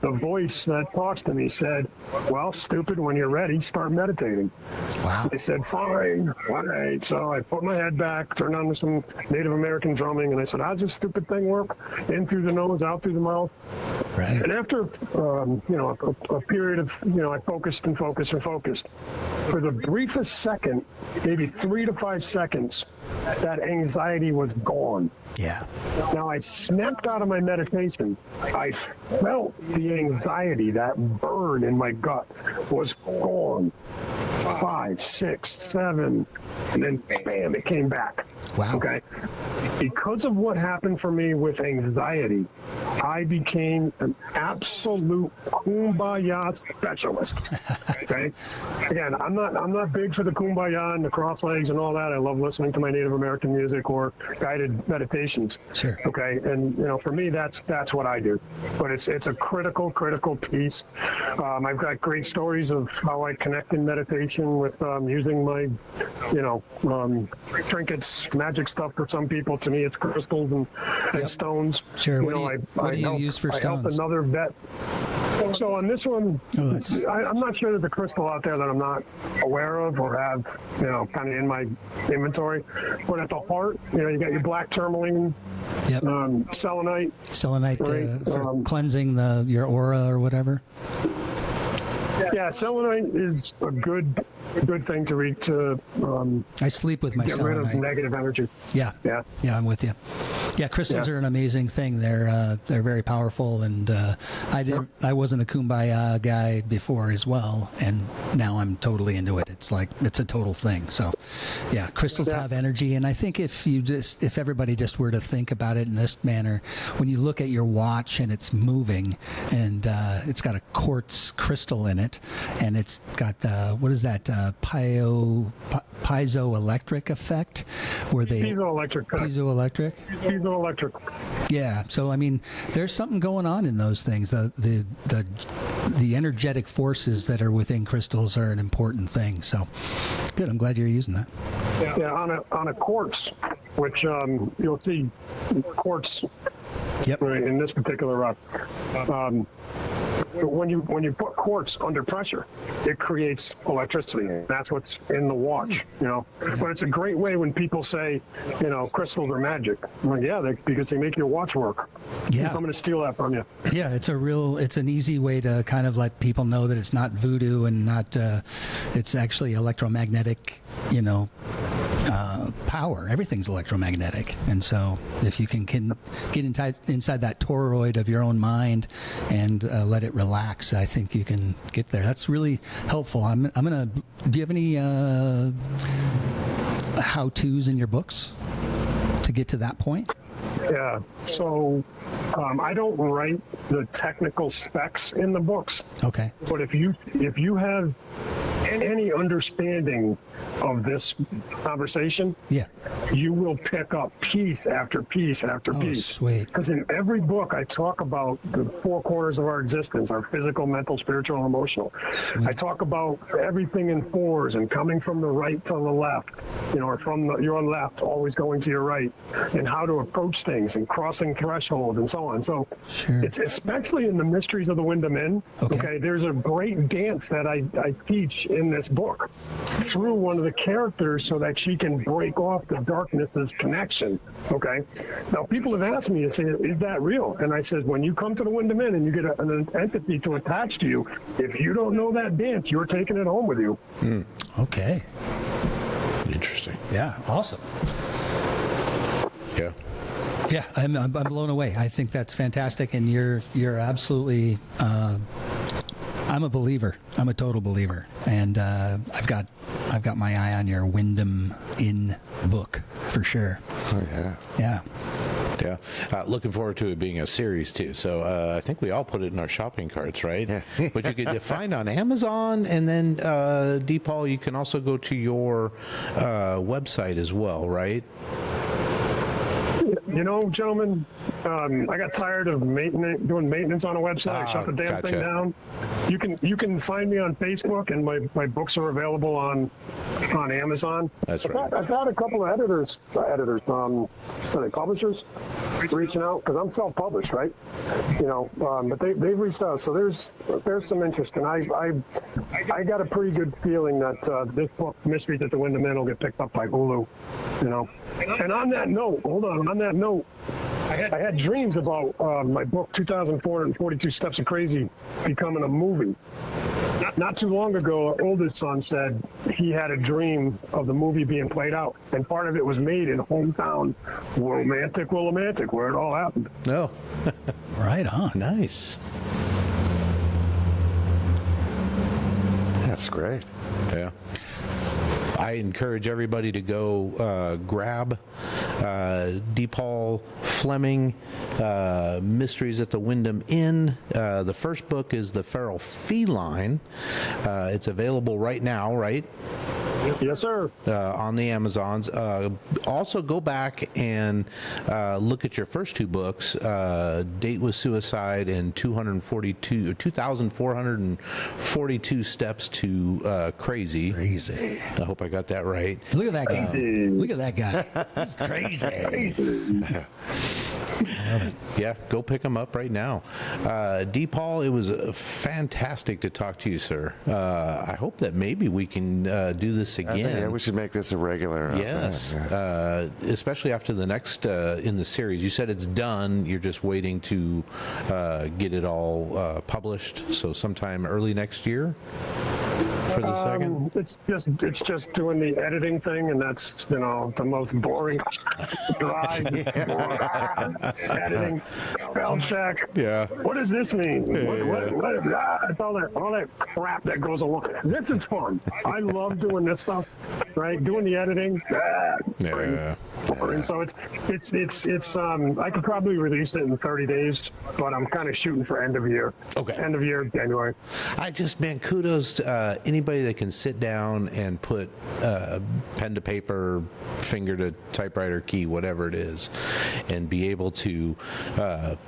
the voice that talks to me said, "Well, stupid, when you're ready, start meditating." Wow. I said, "Fine, all right." So I put my head back, turned on some Native American drumming, and I said, "How does this stupid thing work? In through the nose, out through the mouth." Right. And after, a period of, I focused and focused and focused. For the briefest second, maybe 3 to 5 seconds, that anxiety was gone. Yeah. Now, I snapped out of my meditation. I felt the anxiety, that burn in my gut was gone. 5, 6, 7, and then bam, it came back. Wow. Okay. Because of what happened for me with anxiety, I became an absolute kumbaya specialist. Okay. Again, I'm not big for the kumbaya and the cross legs and all that. I love listening to my Native American music or guided meditations. Sure. Okay. And for me, that's what I do. But it's a critical piece. I've got great stories of how I connect in meditation with using my, trinkets, magic stuff for some people. To me, it's crystals and stones. Sure. What do you use for stones? I helped another vet. So on this one, I'm not sure there's a crystal out there that I'm not aware of or have, kind of in my inventory. But at the heart, you got your black tourmaline, yep. Selenite. Selenite right? For cleansing your aura or whatever. Yeah, selenite is a good thing to read to. I sleep with my get selenite. Rid of negative energy. Yeah, I'm with you. Yeah, crystals are an amazing thing. They're very powerful, and I wasn't a kumbaya guy before as well, and now I'm totally into it. It's like it's a total thing. So, yeah, crystals have energy, and I think if everybody just were to think about it in this manner, when you look at your watch and it's moving, and it's got a quartz crystal in it, and it's got what is that piezoelectric effect, where they piezoelectric. Yeah, so I mean, there's something going on in those things. The energetic forces that are within crystals are an important thing. So, good. I'm glad you're using that. Yeah, on a quartz, which you'll see quartz. Yep. Right, in this particular rock. When you put quartz under pressure, it creates electricity. That's what's in the watch, But it's a great way when people say, crystals are magic. I'm like, because they make your watch work. Yeah. I'm going to steal that from you. Yeah, it's an easy way to kind of let people know that it's not voodoo and not, it's actually electromagnetic, power. Everything's electromagnetic. And so if you can get inside that toroid of your own mind and let it relax, I think you can get there. That's really helpful. I'm going to, do you have any how-tos in your books to get to that point? Yeah. So I don't write the technical specs in the books. Okay. But if you have any understanding of this conversation, you will pick up piece after piece after piece. Sweet. Because in every book, I talk about the 4 corners of our existence: our physical, mental, spiritual, and emotional. Sweet. I talk about everything in 4s and coming from the right to the left, or from your left, always going to your right, and how to approach things and crossing thresholds and so on. So it's especially in the Mysteries of the Wyndham Inn. Okay, there's a great dance that I teach in this book through one of the characters so that she can break off the darkness's connection. Okay. Now, people have asked me to say, is that real? And I said, when you come to the Wyndham Inn and you get an entity to attach to you, if you don't know that dance, you're taking it home with you. Okay. Interesting. Yeah. Awesome. Yeah. Yeah, I'm blown away. I think that's fantastic, and you're absolutely. I'm a believer. I'm a total believer, and I've got I've got my eye on your Wyndham Inn book for sure. Oh, yeah. Yeah. Yeah, looking forward to it being a series too. So I think we all put it in our shopping carts, right? Yeah. But you could find on Amazon, and then DePaul, you can also go to your website as well, right? You know, gentlemen, I got tired of doing maintenance on a website. Shut the damn thing down. You can find me on Facebook, and my books are available on Amazon. That's right. I've had a couple of editors, are they publishers, reaching out because I'm self-published, right? You know, but they've reached out, so there's some interest, and I got a pretty good feeling that this book, Mysteries at the Wyndham Inn, will get picked up by Hulu. You know, and on that note, I had dreams about my book, 2,442 Steps of Crazy, becoming a movie. Not too long ago, our oldest son said he had a dream of the movie being played out, and part of it was made in hometown Willimantic, where it all happened. No. Right on. Nice. That's great. Yeah. I encourage everybody to go grab DePaul Fleming, Mysteries at the Wyndham Inn. The first book is The Feral Feline. It's available right now, right? Yes, sir. On the Amazons. Also, go back and look at your first two books, Date with Suicide and 2,442 Steps to Crazy. Crazy. I hope I got that right. Look at that guy. Look at that guy. He's crazy. Yeah, go pick them up right now. DePaul, it was fantastic to talk to you, sir. I hope that maybe we can do this again. Yeah, we should make this a regular. Yes, yeah. Especially after the next in the series. You said it's done. You're just waiting to get it all published. So sometime early next year for the second. It's just doing the editing thing, and that's the most boring. Dry, editing, spell check. Yeah. What does this mean? What, it's all that crap that goes along. This is fun. I love doing this stuff. Right, doing the editing. Yeah. Boring. So it's I could probably release it in 30 days, but I'm kind of shooting for end of year. Okay. End of year, January. Man, kudos to anybody that can sit down and put pen to paper, finger to typewriter key, whatever it is, and be able to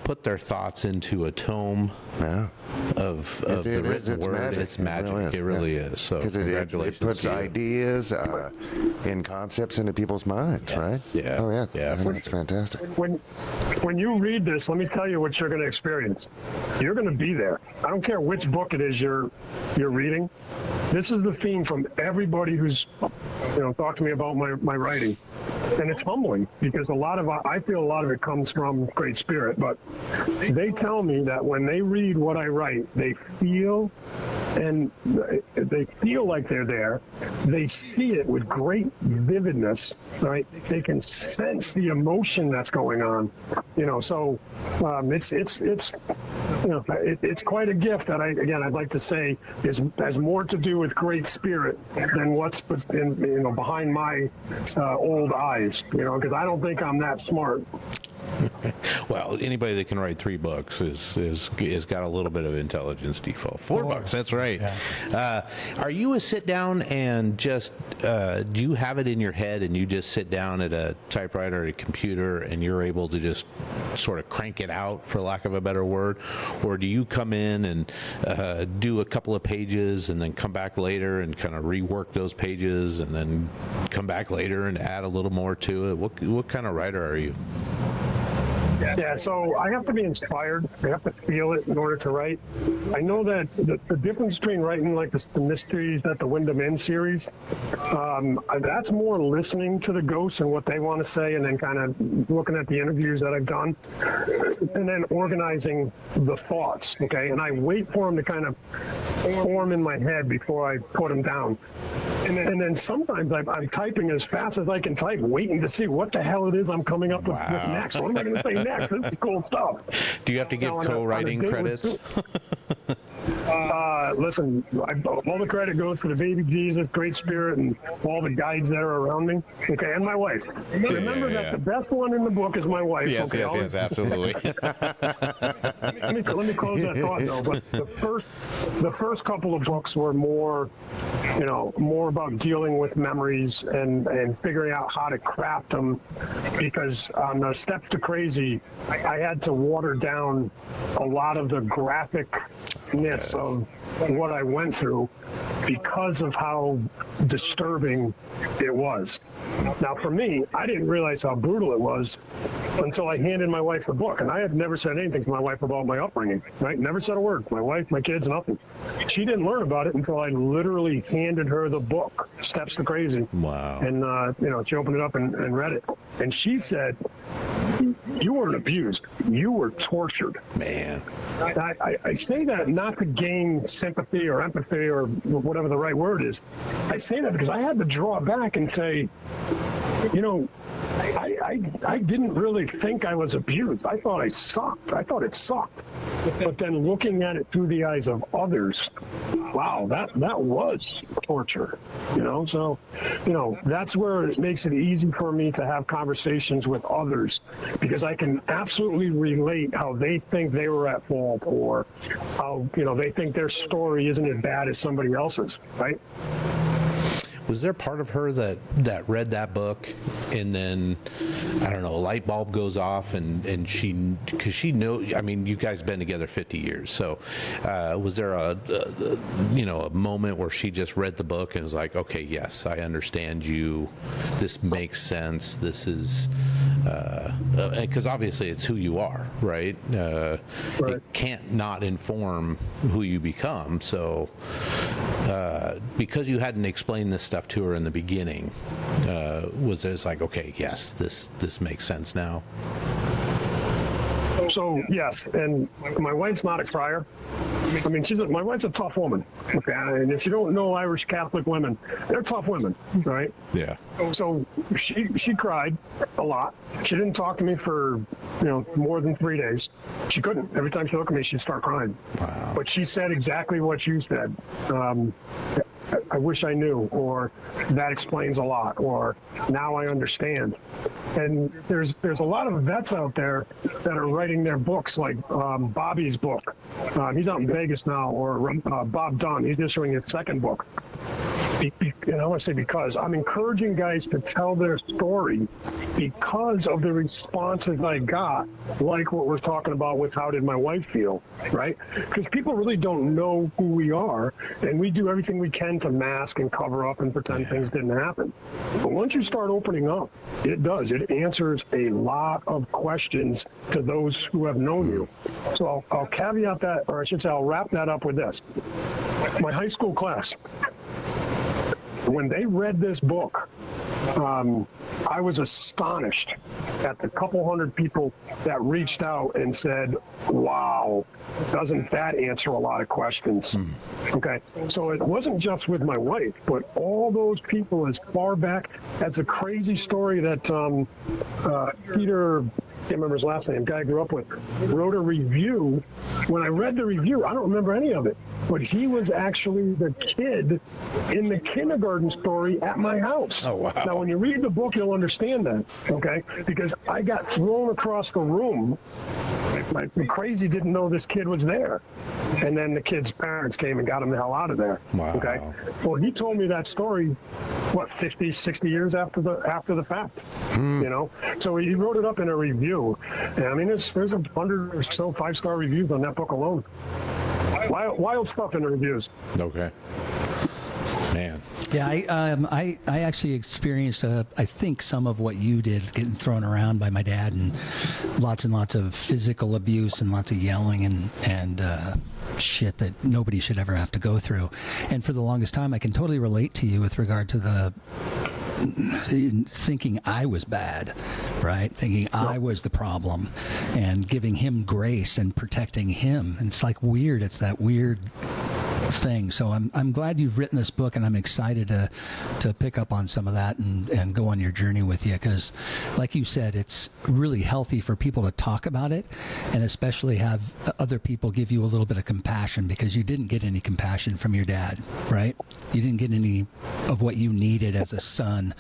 put their thoughts into a tome of the written word. It's magic. It really is. So congratulations. It puts ideas and concepts into people's minds, right? Yeah. Oh, yeah. Yeah. I think it's fantastic. When you read this, let me tell you what you're going to experience. You're going to be there. I don't care which book it is you're reading. This is the theme from everybody who's talked to me about my writing. And it's humbling because I feel a lot of it comes from Great Spirit, but they tell me that when they read what I write, they feel like they're there. They see it with great vividness, right? They can sense the emotion that's going on, so it's quite a gift that I'd like to say has more to do with Great Spirit than what's behind my old eyes, because I don't think I'm that smart. Well, anybody that can write 3 books is got a little bit of intelligence. Default 4 books. That's right. Yeah. Are you a sit down and just do you have it in your head and you just sit down at a typewriter or a computer and you're able to just sort of crank it out, for lack of a better word, or do you come in and do a couple of pages and then come back later and kind of rework those pages and then come back later and add a little more to it? What kind of writer are you? Yeah, so I have to be inspired. I have to feel it in order to write. I know that the difference between writing like the Mysteries at the Wyndham Inn series, that's more listening to the ghosts and what they want to say, and then kind of looking at the interviews that I've done, and then organizing the thoughts, okay? And I wait for them to kind of form in my head before I put them down. And then sometimes I'm typing as fast as I can type, waiting to see what the hell it is I'm coming up with next. What am I going to say next? This is cool stuff. Do you have to give co-writing credits? Listen, all the credit goes to the baby Jesus, Great Spirit, and all the guides that are around me. Okay, and my wife. Remember that the best one in the book is my wife. Yes, okay, yes, absolutely. Let me close that thought though. But the first couple of books were more about dealing with memories and figuring out how to craft them. Because on the Steps to Crazy, I had to water down a lot of the graphicness of what I went through because of how disturbing it was. Now, for me, I didn't realize how brutal it was until I handed my wife the book. And I had never said anything to my wife about my upbringing, right? Never said a word. My wife, my kids, nothing. She didn't learn about it until I literally handed her the book, Steps to Crazy. Wow. And, she opened it up and read it. And she said, you weren't abused. You were tortured. Man. I say that not to gain sympathy or empathy or whatever the right word is. I say that because I had to draw back and say, I didn't really think I was abused. I thought I sucked. I thought it sucked. But then looking at it through the eyes of others, wow, that was torture. So, that's where it makes it easy for me to have conversations with others because I can absolutely relate how they think they were at fault or how, they think their story isn't as bad as somebody else's, right? Was there part of her that read that book and then, I don't know, a light bulb goes off and she knows, I mean, you guys been together 50 years. So was there a moment where she just read the book and was like, okay, yes, I understand you. This makes sense. This is, because obviously it's who you are, right? Right. It can't not inform who you become. So because you hadn't explained this stuff to her in the beginning, was it like, okay, yes, this makes sense now? So, yes, and my wife's not a crier. I mean, my wife's a tough woman, okay? And if you don't know Irish Catholic women, they're tough women, right? Yeah. So she cried a lot. She didn't talk to me for, more than 3 days. She couldn't. Every time she looked at me, she'd start crying. Wow. But she said exactly what you said. I wish I knew, or that explains a lot, or now I understand. And there's a lot of vets out there that are writing their books, like Bobby's book. He's out in Vegas now, or Bob Dunn. He's issuing his second book. I want to say because I'm encouraging guys to tell their story because of the responses I got, like what we're talking about with how did my wife feel, right? Because people really don't know who we are, and we do everything we can to mask and cover up and pretend things didn't happen. But once you start opening up, it does. It answers a lot of questions to those who have known you. So I'll caveat that, or I should say I'll wrap that up with this. My high school class, when they read this book, I was astonished at the couple hundred people that reached out and said, wow, doesn't that answer a lot of questions? Okay, so it wasn't just with my wife, but all those people as far back. That's a crazy story that Peter, I can't remember his last name, guy I grew up with, wrote a review. When I read the review, I don't remember any of it, but he was actually the kid in the kindergarten story at my house. Oh, wow. Now, when you read the book, you'll understand that, okay? Because I got thrown across the room. The crazy didn't know this kid was there. And then the kid's parents came and got him the hell out of there. Wow. Okay. Well, he told me that story, 50, 60 years after the fact, So he wrote it up in a review. And I mean, there's 100 or so 5-star reviews on that book alone. Wild stuff in the reviews. Okay. Man. Yeah, I actually experienced, I think, some of what you did, getting thrown around by my dad, and lots of physical abuse and lots of yelling and shit that nobody should ever have to go through. And for the longest time, I can totally relate to you with regard to the thinking I was bad, right? Thinking I was the problem and giving him grace and protecting him. And it's like weird. It's that weird thing. So I'm glad you've written this book, and I'm excited to pick up on some of that and go on your journey with you, because like you said, it's really healthy for people to talk about it, and especially have other people give you a little bit of compassion, because you didn't get any compassion from your dad, right? You didn't get any of what you needed as a son,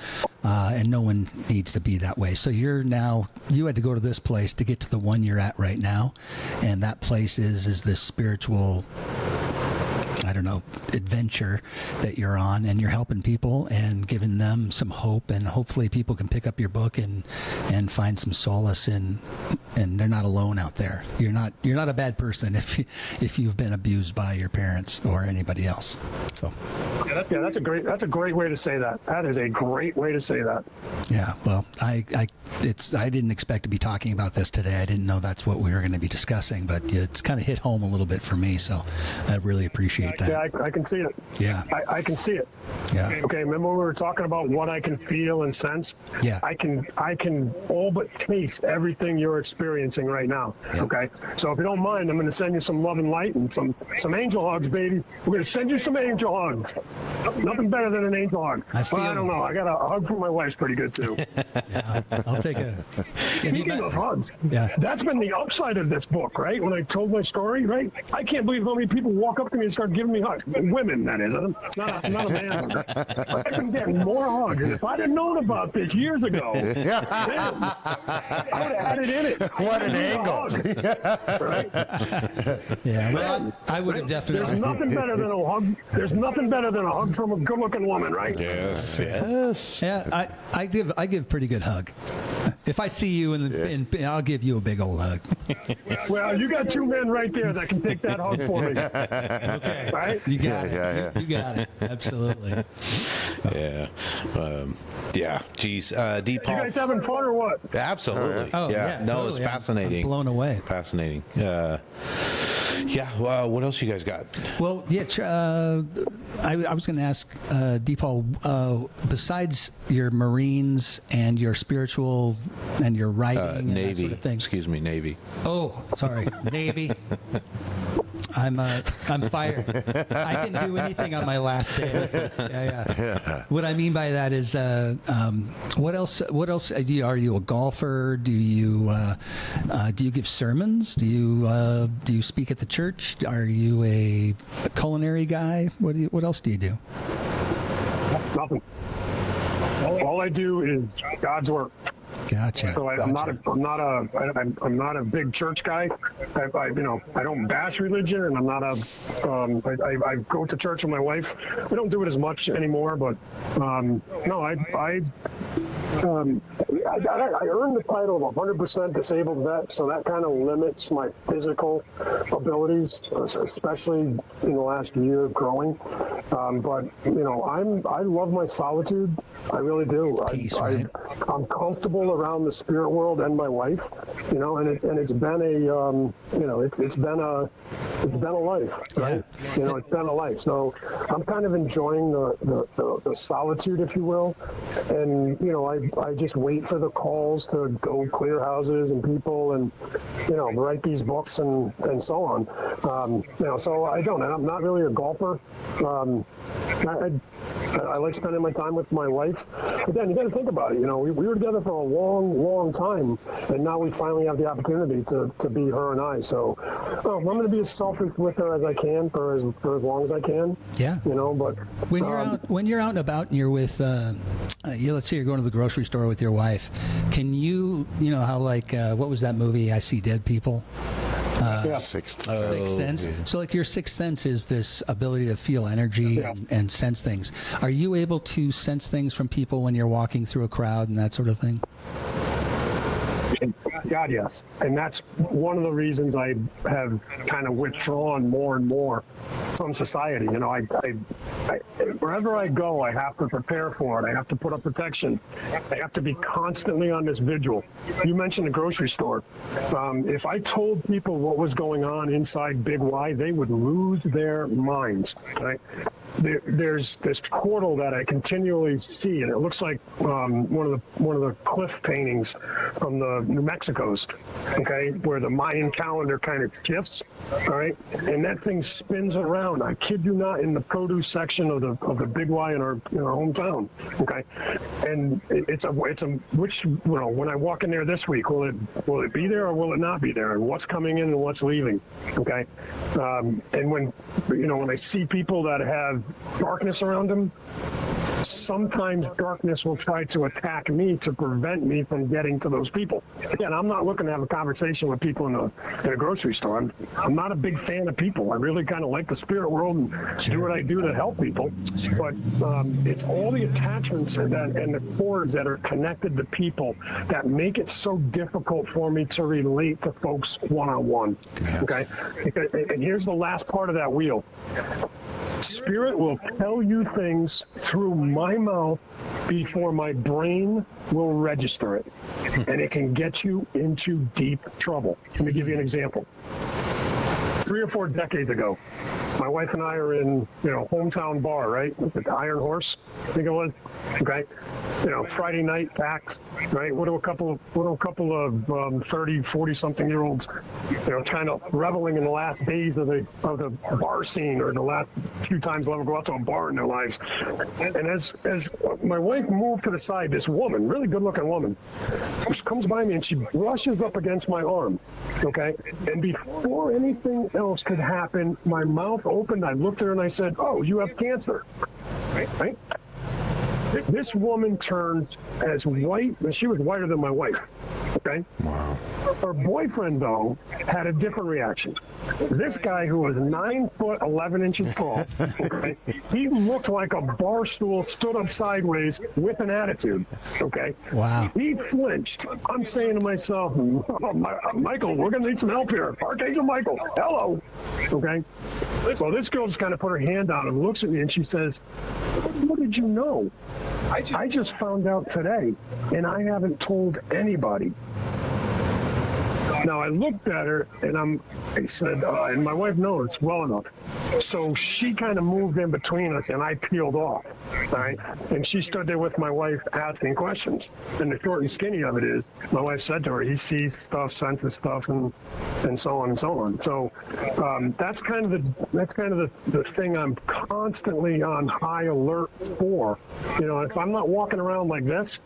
and no one needs to be that way. So you had to go to this place to get to the one you're at right now, and that place is this spiritual, I don't know, adventure that you're on, and you're helping people and giving them some hope, and hopefully people can pick up your book and find some solace and they're not alone out there. You're not a bad person if you've been abused by your parents or anybody else. So that's a great way to say that. That is a great way to say that. Yeah, well, I didn't expect to be talking about this today. I didn't know that's what we were going to be discussing, but it's kind of hit home a little bit for me, so I really appreciate that. Yeah, I can see it. Yeah. I can see it. Yeah. Okay, remember we were talking about what I can feel and sense? Yeah. I can all but taste everything you're experiencing right now. Yeah. Okay? So if you don't mind, I'm going to send you some love and light and some angel hugs, baby. We're going to send you some angel hugs. Nothing better than an angel hug. I don't know. I got a hug from my wife's pretty good, too. Yeah, I'll take a... Speaking of hugs, that's been the upside of this book, right? When I told my story, right? I can't believe how many people walk up to me and start giving me hugs. Women, that is. I'm not a man. But I've been getting more hugs. And if I'd have known about this years ago, man, I would have had it in it. What an angle. Right? Yeah, well, I would have definitely... There's nothing better than a hug. There's nothing better than a hug from a good-looking woman, right? Yes. Yeah, I give pretty good hug. If I see you I'll give you a big old hug. Well, you got two men right there that can take that hug for me. Okay. Right? You got it. You got it. Absolutely. Yeah. Yeah. Geez. Deep. You guys having fun or what? Absolutely. Oh, yeah. No, Totally. it's fascinating. I'm blown away. Fascinating. Yeah. What else you guys got? Well, yeah. I was going to ask Deepal, besides your Marines and your spiritual and your writing and Navy. that sort of thing. Excuse me, Navy. Oh, sorry, Navy. I'm fired. I can do anything on my last day. Yeah. What I mean by that is, what else? Are you a golfer? Do you give sermons? Do you speak at the church? Are you a culinary guy? What else do you do? Nothing. All I do is God's work. Gotcha. So I'm not a big church guy. I don't bash religion, and I'm not I go to church with my wife. We don't do it as much anymore, but no, I earned the title of 100% disabled vet, so that kind of limits my physical abilities, especially in the last year of growing. But I love my solitude. I really do. Peace, right? I'm comfortable around the spirit world and my wife, and it's been a life, right? Yeah. It's been a life. So I'm kind of enjoying the solitude, if you will, and I just wait for the calls to go clear houses and people and write these books and so on. So I don't. And I'm not really a golfer. I like spending my time with my wife. But then you got to think about it. We were together for a long, long time, and now we finally have the opportunity to be her and I. So I'm going to be as selfish with her as I can for as long as I can. Yeah. But when you're out and about and you're with, let's say you're going to the grocery store with your wife, can you how what was that movie? I See Dead People. Sixth Sense. So your sixth sense is this ability to feel energy and sense things. Are you able to sense things from people when you're walking through a crowd and that sort of thing? God, yes. And that's one of the reasons I have kind of withdrawn more and more from society. I wherever I go, I have to prepare for it. I have to put up protection. I have to be constantly on this vigil. You mentioned the grocery store. If I told people what was going on inside Big Y, they would lose their minds. Right? there's this portal that I continually see, and it looks like one of the cliff paintings from the New Mexico's, okay, where the Mayan calendar kind of shifts, all right, and that thing spins around. I kid you not, in the produce section of the Big Y in our hometown, okay, and it's a which, you know, when I walk in there this week, will it be there or will it not be there, and what's coming in and what's leaving, okay, and when I see people that have darkness around them, sometimes darkness will try to attack me to prevent me from getting to those people. Again, I'm not looking to have a conversation with people in a grocery store. I'm not a big fan of people. I really kind of like the spirit world and do what I do to help people. But it's all the attachments and the cords that are connected to people that make it so difficult for me to relate to folks one-on-one. Okay? And here's the last part of that wheel. Spirit will tell you things through my mouth before my brain will register it. And it can get you into deep trouble. Let me give you an example. 3 or 4 decades ago, my wife and I are in, hometown bar, right? Was it the Iron Horse? I think it was. Okay. Friday night packed, right? What do a couple of 30, 40 something year olds, kind of reveling in the last days of the bar scene, or the last few times they'll ever go out to a bar in their lives. And as my wife moved to the side, this woman, really good looking woman, just comes by me and she brushes up against my arm. Okay. And before anything else could happen, my mouth opened. I looked at her and I said, "Oh, you have cancer." Right? This woman turns as white, and she was whiter than my wife. Okay? Wow. Her boyfriend, though, had a different reaction. This guy, who was 9 foot 11 inches tall, okay, he looked like a bar stool stood up sideways with an attitude. Okay? Wow. He flinched. I'm saying to myself, Michael, we're going to need some help here. Archangel Michael, hello. Okay? Well, this girl just kind of put her hand on him, looks at me, and she says, "What did you know?" I just found out today, and I haven't told anybody. Now, I looked at her, and I said, and my wife knows well enough. So she kind of moved in between us, and I peeled off, right? And she stood there with my wife asking questions. And the short and skinny of it is, my wife said to her, he sees stuff, senses stuff, and so on and so on. So that's kind of the thing I'm constantly on high alert for. If I'm not walking around like this,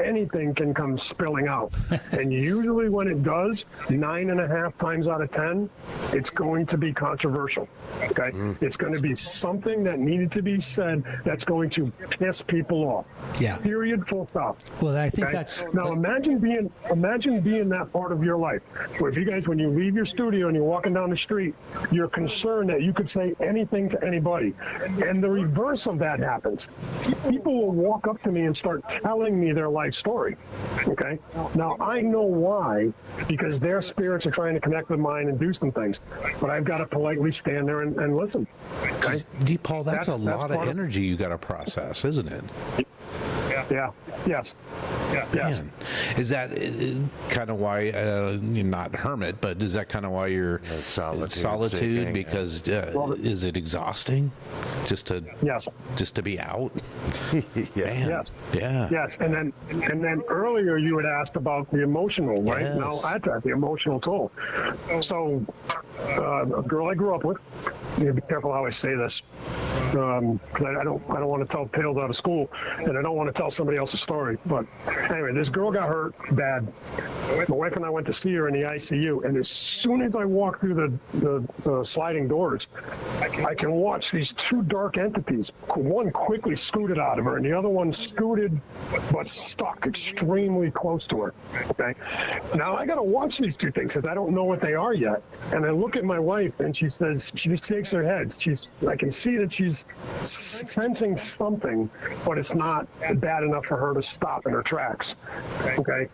anything can come spilling out. And usually when it does, 9.5 times out of 10, it's going to be controversial. Okay? It's going to be something that needed to be said that's going to piss people off. Yeah. Period, full stop. Well, I think Okay? that's... Now imagine being that part of your life where if you guys, when you leave your studio and you're walking down the street, you're concerned that you could say anything to anybody. And the reverse of that happens. People will walk up to me and start telling me their life story. Okay? Now I know why, because their spirits are trying to connect with mine and do some things. But I've got to politely stand there and listen. Okay? Paul, that's a lot of energy you got to process, isn't it? Yeah. Yes. Yeah. Yes. Man. Is that kind of why you're not hermit, but is that kind of why you're solitude? Because is it exhausting just to be out? Yeah. Yes. Yeah. Yes. And then earlier you had asked about the emotional, right? Yes. Now that's at the emotional toll. So a girl I grew up with. You gotta be careful how I say this, because I don't want to tell tales out of school, and I don't want to tell somebody else's story. But anyway, this girl got hurt bad. My wife and I went to see her in the ICU, and as soon as I walk through the sliding doors, I can watch these 2 dark entities. One quickly scooted out of her, and the other one scooted but stuck extremely close to her. Okay. Now I got to watch these 2 things because I don't know what they are yet. And I look at my wife, and she says, she just takes her head. I can see that she's sensing something, but it's not bad enough for her to stop in her tracks. Okay.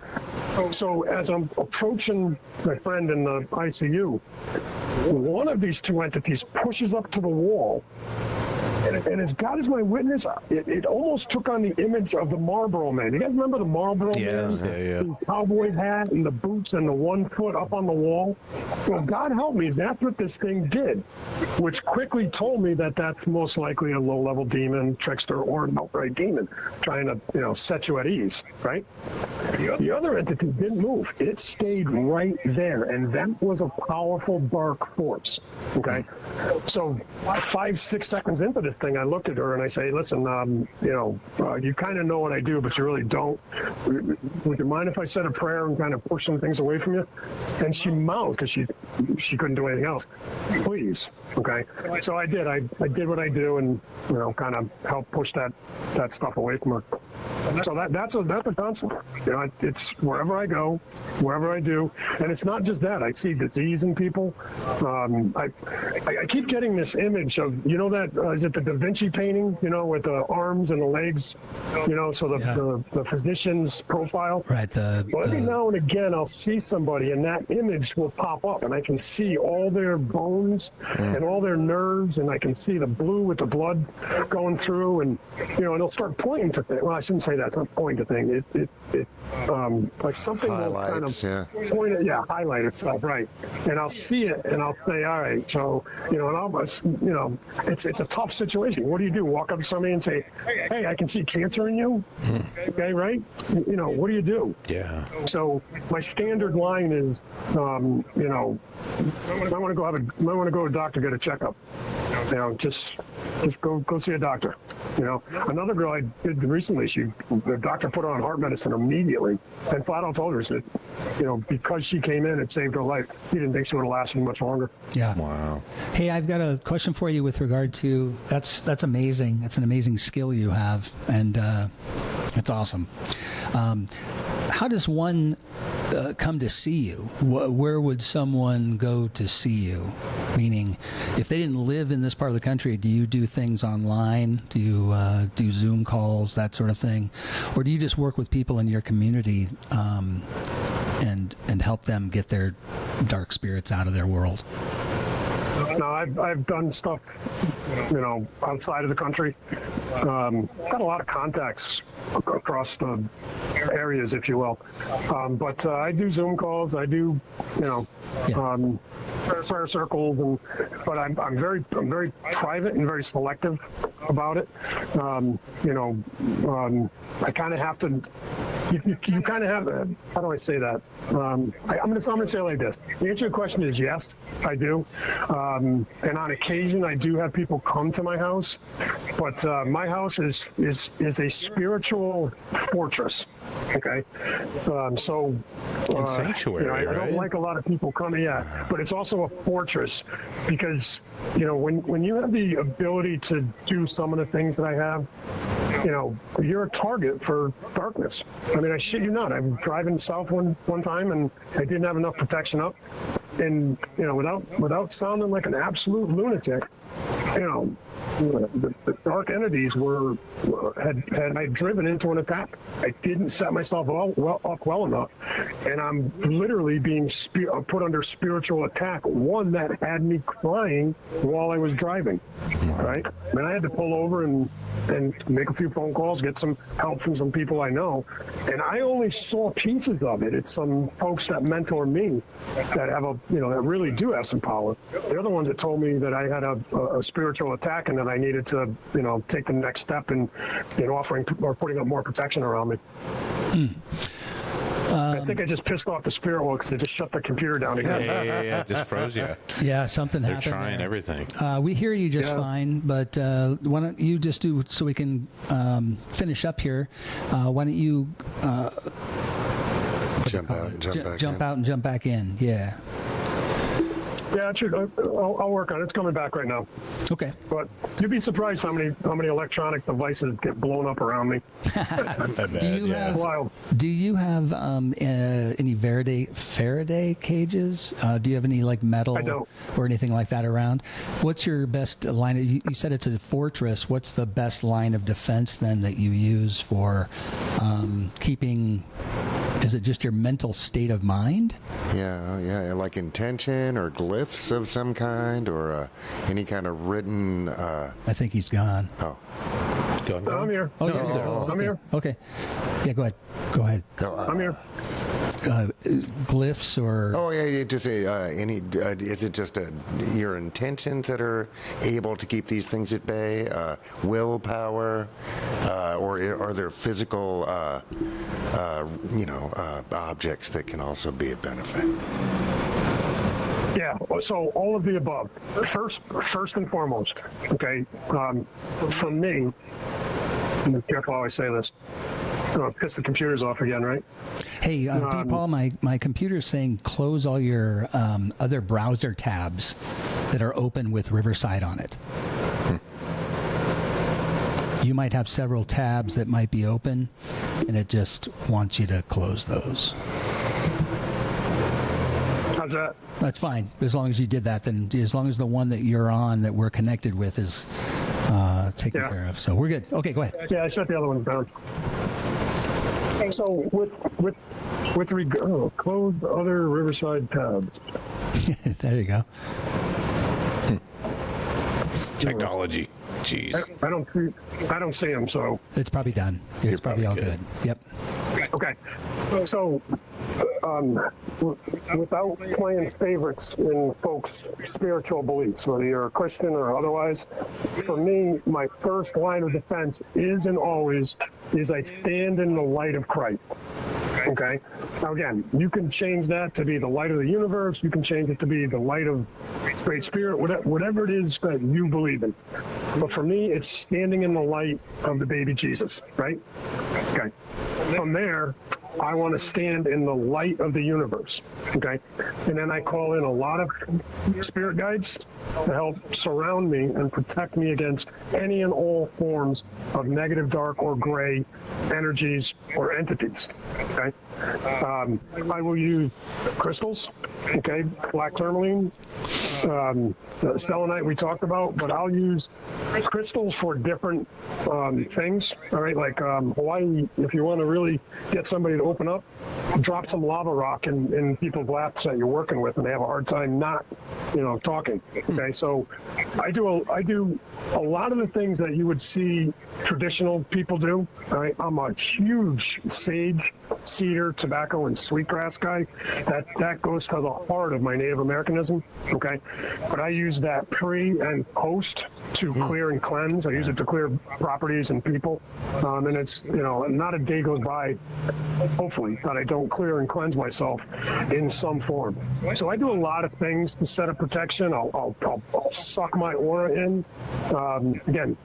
So as I'm approaching my friend in the ICU, one of these 2 entities pushes up to the wall And as God is my witness, it almost took on the image of the Marlboro Man. You guys remember the Marlboro Man? Yeah. The cowboy hat and the boots and the 1 foot up on the wall? Well, God help me, that's what this thing did, which quickly told me that that's most likely a low-level demon, trickster, or an outright demon trying to, set you at ease, right? The other entity didn't move. It stayed right there, and that was a powerful dark force, okay? So 5-6 seconds into this thing, I looked at her and I say, listen, you kind of know what I do, but you really don't. Would you mind if I said a prayer and kind of push some things away from you? And she mouthed, because she couldn't do anything else. Please, okay? So I did. I did what I do and, kind of help push that stuff away from her. So that's a constant. It's wherever I go, wherever I do, and it's not just that. I see disease in people. I keep getting this image of is it the Da Vinci painting? With the arms and the legs. So the physician's profile. Right. Well, every now and again, I'll see somebody, and that image will pop up, and I can see all their bones and all their nerves, and I can see the blue with the blood going through, and and it'll start pointing to things. Well, I shouldn't say that. It's not pointing to things. It like something highlights, will kind of point it, highlight itself, right? And I'll see it, and I'll say, all right, so and I'll, it's a tough situation. What do you do? Walk up to somebody and say, hey, I can see cancer in you. Okay, right? What do you do? Yeah. So my standard line is, I want to go to a doctor, get a checkup. Just go see a doctor. Another girl I did recently, the doctor put her on heart medicine immediately, and flat out told her, said, because she came in, it saved her life. He didn't think she would have lasted much longer. Yeah. Wow. Hey, I've got a question for you with regard to that's amazing. That's an amazing skill you have, and it's awesome. How does one come to see you? Where would someone go to see you? Meaning, if they didn't live in this part of the country, do you do things online? Do you do Zoom calls, that sort of thing? Or do you just work with people in your community and help them get their dark spirits out of their world? No, I've done stuff, outside of the country. Got a lot of contacts across the areas, if you will. But I do Zoom calls. I do, prayer circles, but I'm very private and very selective about it. I kind of have to. You kind of have. How do I say that? I'm gonna say it like this. The answer to your question is yes, I do. And on occasion, I do have people come to my house, but my house is a spiritual fortress. Okay, so sanctuary. I don't like a lot of people coming. But it's also a fortress because when you have the ability to do some of the things that I have, you're a target for darkness. I mean, I shit you not. I'm driving south one time and I didn't have enough protection up, and without sounding like an absolute lunatic, the dark entities had driven into an attack. I didn't set myself up well enough, and I'm literally being put under spiritual attack. One that had me crying while I was driving. Right? I mean, I had to pull over and make a few phone calls, get some help from some people I know, and I only saw pieces of it. It's some folks that mentor me that have that really do have some power. They're the ones that told me that I had a spiritual attack and that I needed to take the next step in offering or putting up more protection around me. I think I just pissed off the spirit world because they just shut the computer down again. Yeah. Just froze you. Yeah, something They're happened. They're trying there. everything. We hear you just fine, but why don't you just do so we can finish up here? Why don't you jump out and jump back in? Yeah. Yeah, sure. I'll work on it. It's coming back right now. Okay. But you'd be surprised how many electronic devices get blown up around me. Do you have any Faraday cages? Do you have any like metal or anything like that around? What's your best line? You said it's a fortress. What's the best line of defense then that you use for keeping Is it just your mental state of mind? Yeah, like intention or glyphs of some kind, or any kind of written. I think he's gone. Oh, Go on. I'm here. Oh, yeah, I'm here. Okay. Yeah, go ahead. I'm here. Glyphs or... Oh, yeah, just any. Is it just your intentions that are able to keep these things at bay? Willpower, or are there physical, objects that can also be a benefit? Yeah, so all of the above. First and foremost, okay, for me, I'm careful how I say this. I'll piss the computers off again, right? Hey, Paul, my computer's saying close all your other browser tabs that are open with Riverside on it. You might have several tabs that might be open, and it just wants you to close those. How's that? That's fine. As long as you did that, then as long as the one that you're on that we're connected with is taken care of. So we're good. Okay, go ahead. Yeah, I shut the other one down. So with close other Riverside tabs. There you go. Technology. Jeez. I don't see them, so It's probably done. It's probably all good. Yep. okay. So without playing favorites in folks' spiritual beliefs, whether you're a Christian or otherwise, for me, my first line of defense is and always is I stand in the light of Christ. Okay. Now again, you can change that to be the light of the universe. You can change it to be the light of Great Spirit, whatever it is that you believe in. But for me, it's standing in the light of the baby Jesus, right? Okay. From there, I want to stand in the light of the universe, okay? And then I call in a lot of spirit guides to help surround me and protect me against any and all forms of negative, dark, or gray energies or entities, okay? I will use crystals, okay? Black tourmaline, selenite we talked about, but I'll use crystals for different things, all right? Like Hawaii, if you want to really get somebody to open up, drop some lava rock in people's laps that you're working with, and they have a hard time not, talking. Okay, so I do a lot of the things that you would see traditional people do. All right, I'm a huge sage, cedar, tobacco, and sweetgrass guy. That goes to the heart of my Native Americanism. Okay, but I use that pre and post to clear and cleanse. I use it to clear properties and people, and it's not a day goes by, hopefully, that I don't clear and cleanse myself in some form. So I do a lot of things to set up protection. I'll suck my aura in. Again,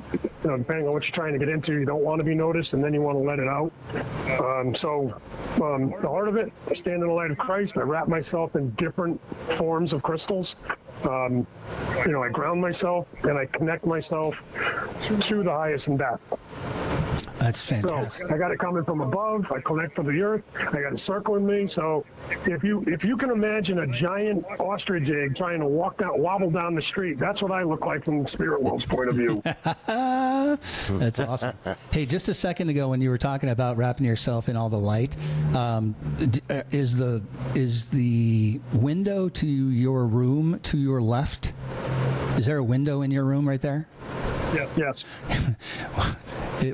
depending on what you're trying to get into, you don't want to be noticed, and then you want to let it out. The heart of it, I stand in the light of Christ. I wrap myself in different forms of crystals. I ground myself and I connect myself to the highest and best. That's fantastic. So I got it coming from above. I connect to the earth. I got it circling me. So if you can imagine a giant ostrich egg trying to wobble down the street, that's what I look like from the spirit world's point of view. That's awesome. Hey, just a second ago when you were talking about wrapping yourself in all the light, is the window to your room to your left? Is there a window in your room right there? Yeah. Yes.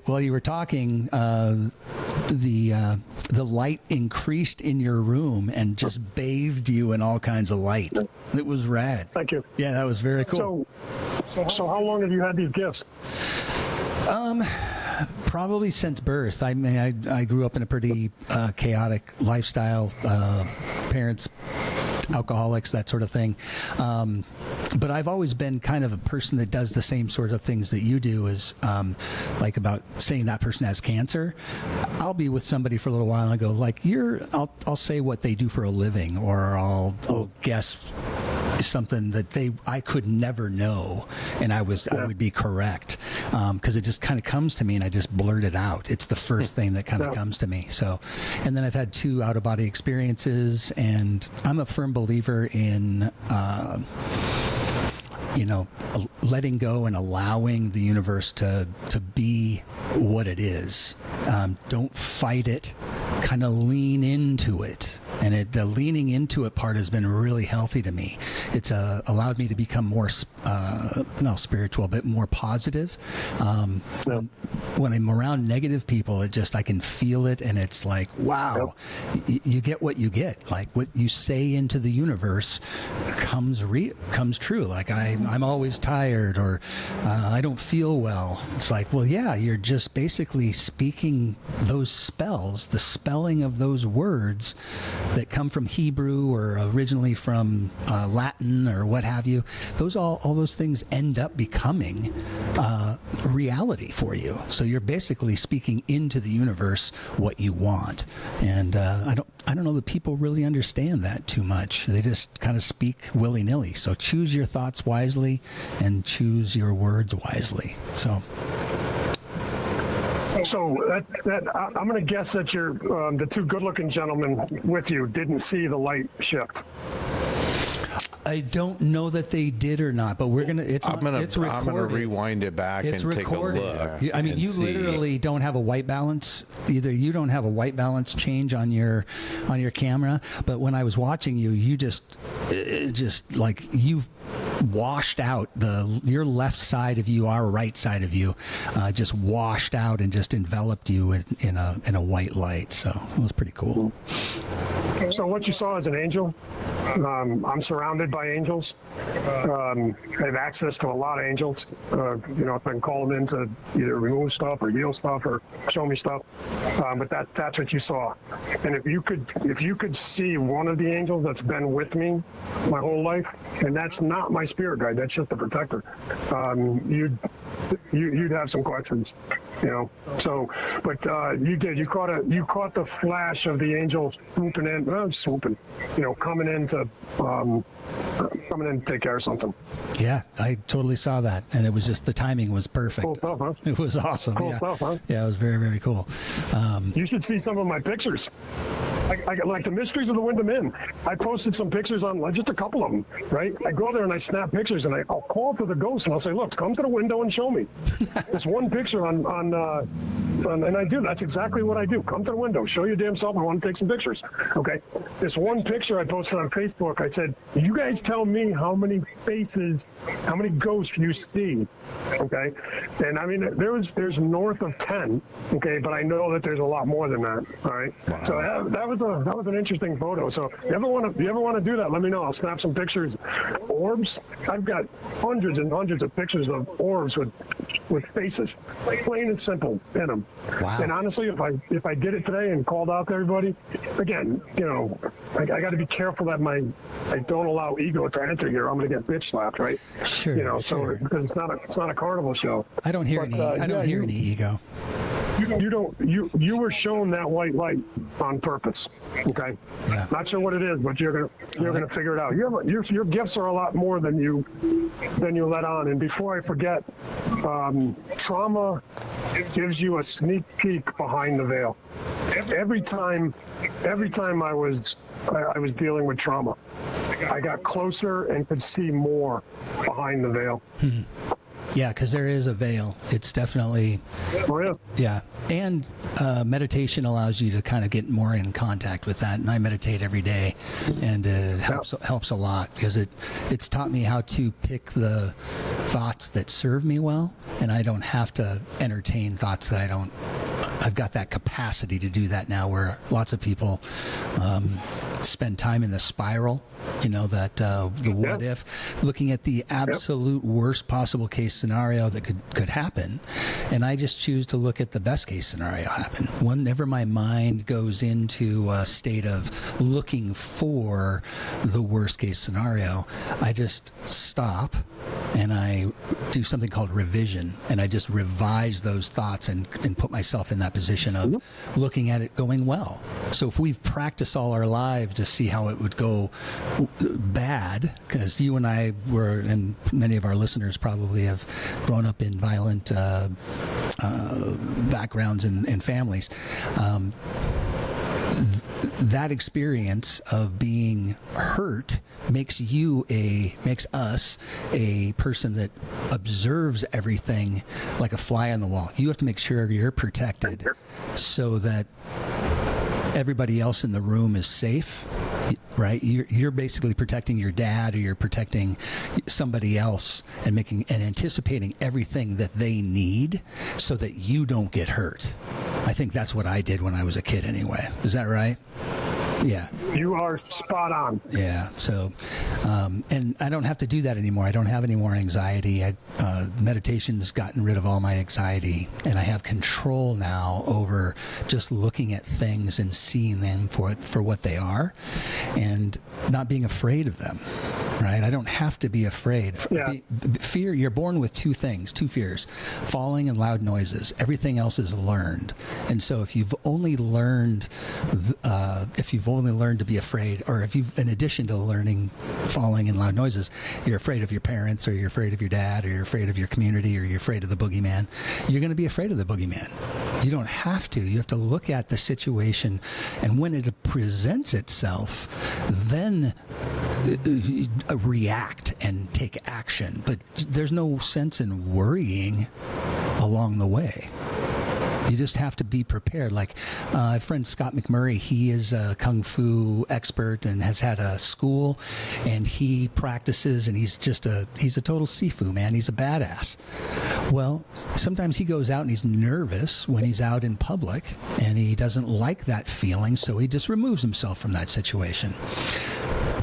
While you were talking, the light increased in your room and just bathed you in all kinds of light. It was rad. Thank you. Yeah, that was very cool. So how long have you had these gifts? Probably since birth. I mean, I grew up in a pretty chaotic lifestyle. Parents, alcoholics, that sort of thing. But I've always been kind of a person that does the same sort of things that you do, is like about saying that person has cancer. I'll be with somebody for a little while and I go like, I'll say what they do for a living, or I'll guess something that I could never know, and I would be correct, because it just kind of comes to me and I just blurt it out. It's the first thing that kind of comes to me. So, and then I've had 2 out-of-body experiences, and I'm a firm believer in letting go and allowing the universe to be what it is. Don't fight it. kind of lean into it. And the leaning into it part has been really healthy to me. It's allowed me to become more, not spiritual, but more positive. When I'm around negative people, I can feel it, and it's like, wow, you get what you get. Like what you say into the universe comes true. Like I'm always tired, or I don't feel well. It's like, well, yeah, you're just basically speaking those spells, the spelling of those words that come from Hebrew or originally from Latin or what have you. All those things end up becoming reality for you. So you're basically speaking into the universe what you want. And I don't know that people really understand that too much. They just kind of speak willy-nilly. So choose your thoughts wisely and choose your words wisely. So I'm going to guess that the two good-looking gentlemen with you didn't see the light shift. I don't know that they did or not, but I'm gonna rewind it back and recorded. Take a look. I mean, you literally don't have a white balance. Either you don't have a white balance change on your camera, but when I was watching you, you just like you've washed out your left side of you, our right side of you, just washed out and just enveloped you in a white light. So it was pretty cool. So what you saw is an angel. I'm surrounded by angels. I have access to a lot of angels. If I can call them in to either remove stuff or heal stuff or show me stuff. But that's what you saw. And if you could see one of the angels that's been with me my whole life, and that's not my spirit guide, that's just a protector, you'd have some questions, So, but you did. You caught the flash of the angel coming in to take care of something. Yeah, I totally saw that, and it was just the timing was perfect. Cool stuff, huh? It was awesome. Cool stuff, huh? Yeah, it was very, very cool. You should see some of my pictures. I like the Mysteries of the Wyndham Inn. I posted some pictures on, just a couple of them, right? I go there and I snap pictures, and I'll call to the ghost and I'll say, look, come to the window and show me. There's one picture and I do. That's exactly what I do. Come to the window, show your damn self. I want to take some pictures. Okay. This one picture I posted on Facebook, I said, you guys tell me how many faces, how many ghosts you see. Okay. And I mean, there's north of 10. Okay. But I know that there's a lot more than that. All right. Wow. So that was an interesting photo. So if you ever want to do that, let me know. I'll snap some pictures. Orbs. I've got hundreds and hundreds of pictures of orbs with faces, plain and simple in them. Wow. And honestly, if I did it today and called out to everybody, again, I got to be careful that I don't allow ego to enter here. I'm going to get bitch slapped, right? Sure. So because it's not a carnival show. I don't hear any ego. You were shown that white light on purpose. Okay. Yeah. Not sure what it is, but you're gonna figure it out. Your gifts are a lot more than you let on. And before I forget, trauma gives you a sneak peek behind the veil. Every time I was dealing with trauma, I got closer and could see more behind the veil. Yeah, because there is a veil. It's definitely... Yeah. And meditation allows you to kind of get more in contact with that. And I meditate every day, and it helps a lot because it's taught me how to pick the thoughts that serve me well, and I don't have to entertain thoughts that I don't... I've got that capacity to do that now, where lots of people spend time in the spiral, that the what if, looking at the absolute worst possible case scenario that could happen, and I just choose to look at the best case scenario happen. Whenever my mind goes into a state of looking for the worst case scenario, I just stop and I do something called revision, and I just revise those thoughts and put myself in that position of looking at it going well. So if we've practiced all our lives to see how it would go bad, because you and I were, and many of our listeners probably have grown up in violent backgrounds and families, that experience of being hurt makes us a person that observes everything like a fly on the wall. You have to make sure you're protected so that everybody else in the room is safe, right? You're basically protecting your dad, or you're protecting somebody else, and anticipating everything that they need so that you don't get hurt. I think that's what I did when I was a kid anyway. Is that right? Yeah. You are spot on. Yeah. So, and I don't have to do that anymore. I don't have any more anxiety. Meditation's gotten rid of all my anxiety, and I have control now over just looking at things and seeing them for what they are, and not being afraid of them. Right? I don't have to be afraid. Yeah. Fear. You're born with two fears: falling and loud noises. Everything else is learned. And so, if you've only learned to be afraid, or if you've, in addition to learning falling and loud noises, you're afraid of your parents, or you're afraid of your dad, or you're afraid of your community, or you're afraid of the boogeyman, you're going to be afraid of the boogeyman. You don't have to. You have to look at the situation, and when it presents itself, then react and take action. But there's no sense in worrying along the way. You just have to be prepared. Like my friend Scott McMurray, he is a kung fu expert and has had a school, and he practices, and he's a total sifu, man. He's a badass. Well, sometimes he goes out and he's nervous when he's out in public, and he doesn't like that feeling, so he just removes himself from that situation.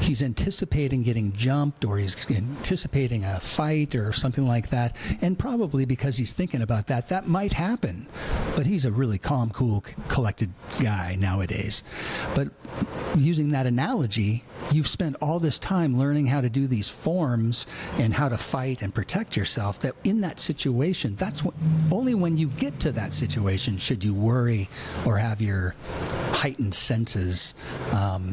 He's anticipating getting jumped, or he's anticipating a fight or something like that. And probably because he's thinking about that, that might happen. But he's a really calm, cool, collected guy nowadays. But using that analogy, you've spent all this time learning how to do these forms and how to fight and protect yourself, that in that situation, only when you get to that situation should you worry or have your heightened senses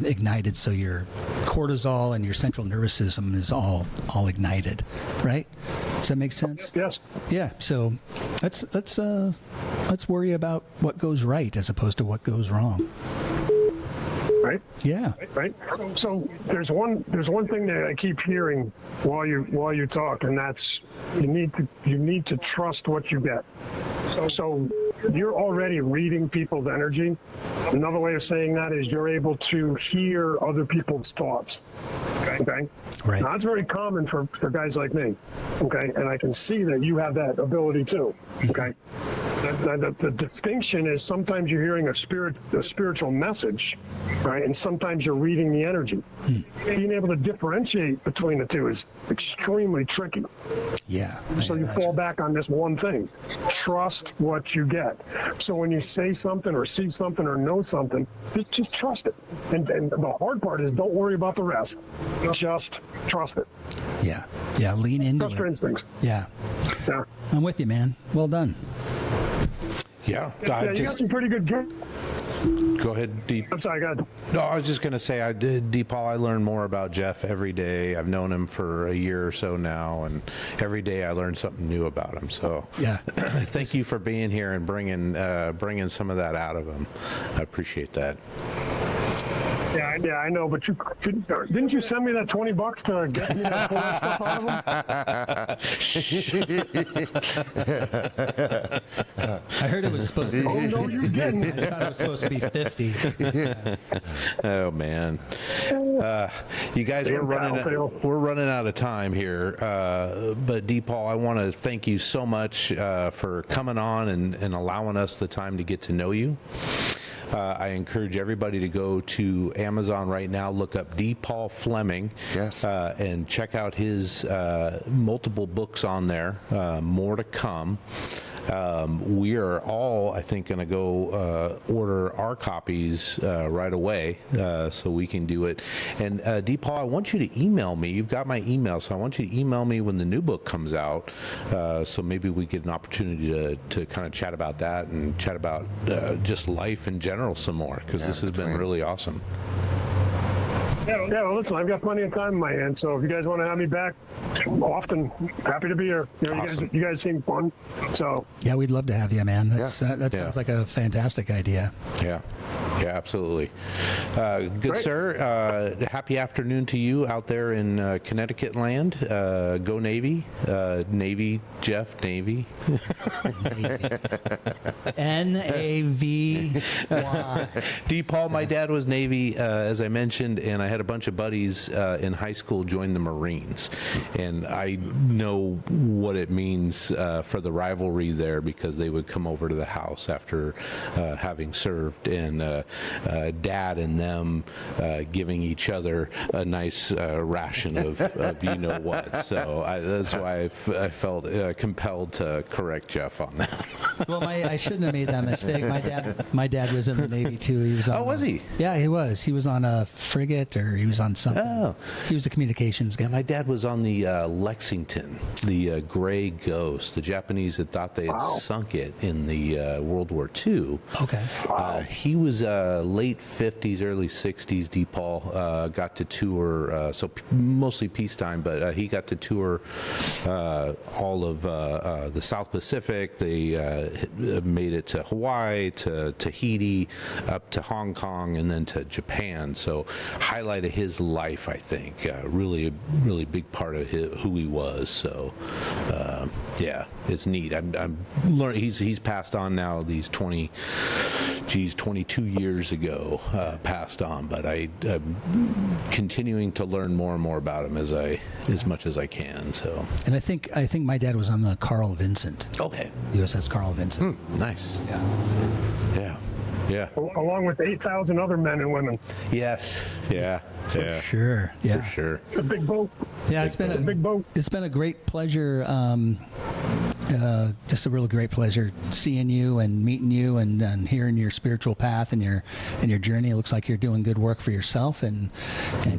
ignited, so your cortisol and your central nervous system is all ignited, right? Does that make sense? Yes. Yeah. So let's worry about what goes right as opposed to what goes wrong. Right? Yeah. Right. So there's one thing that I keep hearing while you talk, and that's you need to trust what you get. So you're already reading people's energy. Another way of saying that is you're able to hear other people's thoughts. Okay. Right. Now, that's very common for guys like me. Okay. And I can see that you have that ability too. Okay. The distinction is sometimes you're hearing a spiritual message, right? And sometimes you're reading the energy. Being able to differentiate between the two is extremely tricky. Yeah. So you fall back on this one thing. Trust what you get. So when you say something or see something or know something, just trust it. And the hard part is don't worry about the rest. Just trust it. Yeah. Yeah. Lean into Trust your instincts. Yeah. Yeah. I'm with you, man. Well done. Yeah. You got some pretty good gear. Go ahead, Deep. I'm sorry, go ahead. No, I was just going to say, Deepal, I learn more about Jeff every day. I've known him for a year or so now, and every day I learn something new about him. So Yeah. thank you for being here and bringing some of that out of him. I appreciate that. Yeah, I know, but didn't you send me that $20 to get me to pull that stuff out of him? I heard it was supposed to be. Oh, no, you didn't. I thought it was supposed to be 50. Oh man, you guys, we're running out of time here. But Deepal, I want to thank you so much for coming on and allowing us the time to get to know you. I encourage everybody to go to Amazon right now, look up Deepal Fleming, Yes. And check out his multiple books on there. More to come. We are all, I think, going to go order our copies right away so we can do it. And Deepal, I want you to email me. You've got my email, so I want you to email me when the new book comes out, so maybe we get an opportunity to kind of chat about that and chat about just life in general some more, because this has been really awesome. Yeah, well, listen, I've got plenty of time in my hands, so if you guys want to have me back often, happy to be here. Awesome. You guys seem fun, so. Yeah, we'd love to have you, man. That Yeah. sounds like a fantastic idea. Yeah, absolutely. Good Great. sir. Happy afternoon to you out there in Connecticut land. Go Navy. Navy, Jeff, Navy. N-A-V-Y. D. Paul, my dad was Navy, as I mentioned, and I had a bunch of buddies in high school join the Marines. And I know what it means for the rivalry there, because they would come over to the house after having served, and Dad and them giving each other a nice ration of you know what. So that's why I felt compelled to correct Jeff on that. Well, I shouldn't have made that mistake. My dad was in the Navy too. He was on, Oh, was he? Yeah, he was. He was on a frigate, or he was on something. Oh. He was the communications guy. Yeah, my dad was on the Lexington, the Gray Ghost. The Japanese had thought they had sunk it in the World War II. Okay. He was late 50s, early 60s. DePaul got to tour, mostly peacetime, but he got to tour all of the South Pacific. They made it to Hawaii, to Tahiti, up to Hong Kong, and then to Japan. So highlight of his life, I think. Really big part of who he was. So yeah, it's neat. I'm learning. He's passed on now. These 22 years ago passed on. But I'm continuing to learn more and more about him as much as I can. So. And I think my dad was on the Carl Vincent. Okay. USS Carl Vincent. Nice. Yeah. Yeah. Along with 8,000 other men and women. Yes. Yeah. Sure. Yeah. For sure. A big boat. Yeah, it's been a big boat. It's been a great pleasure. Just a really great pleasure seeing you and meeting you and hearing your spiritual path and your journey. It looks like you're doing good work for yourself and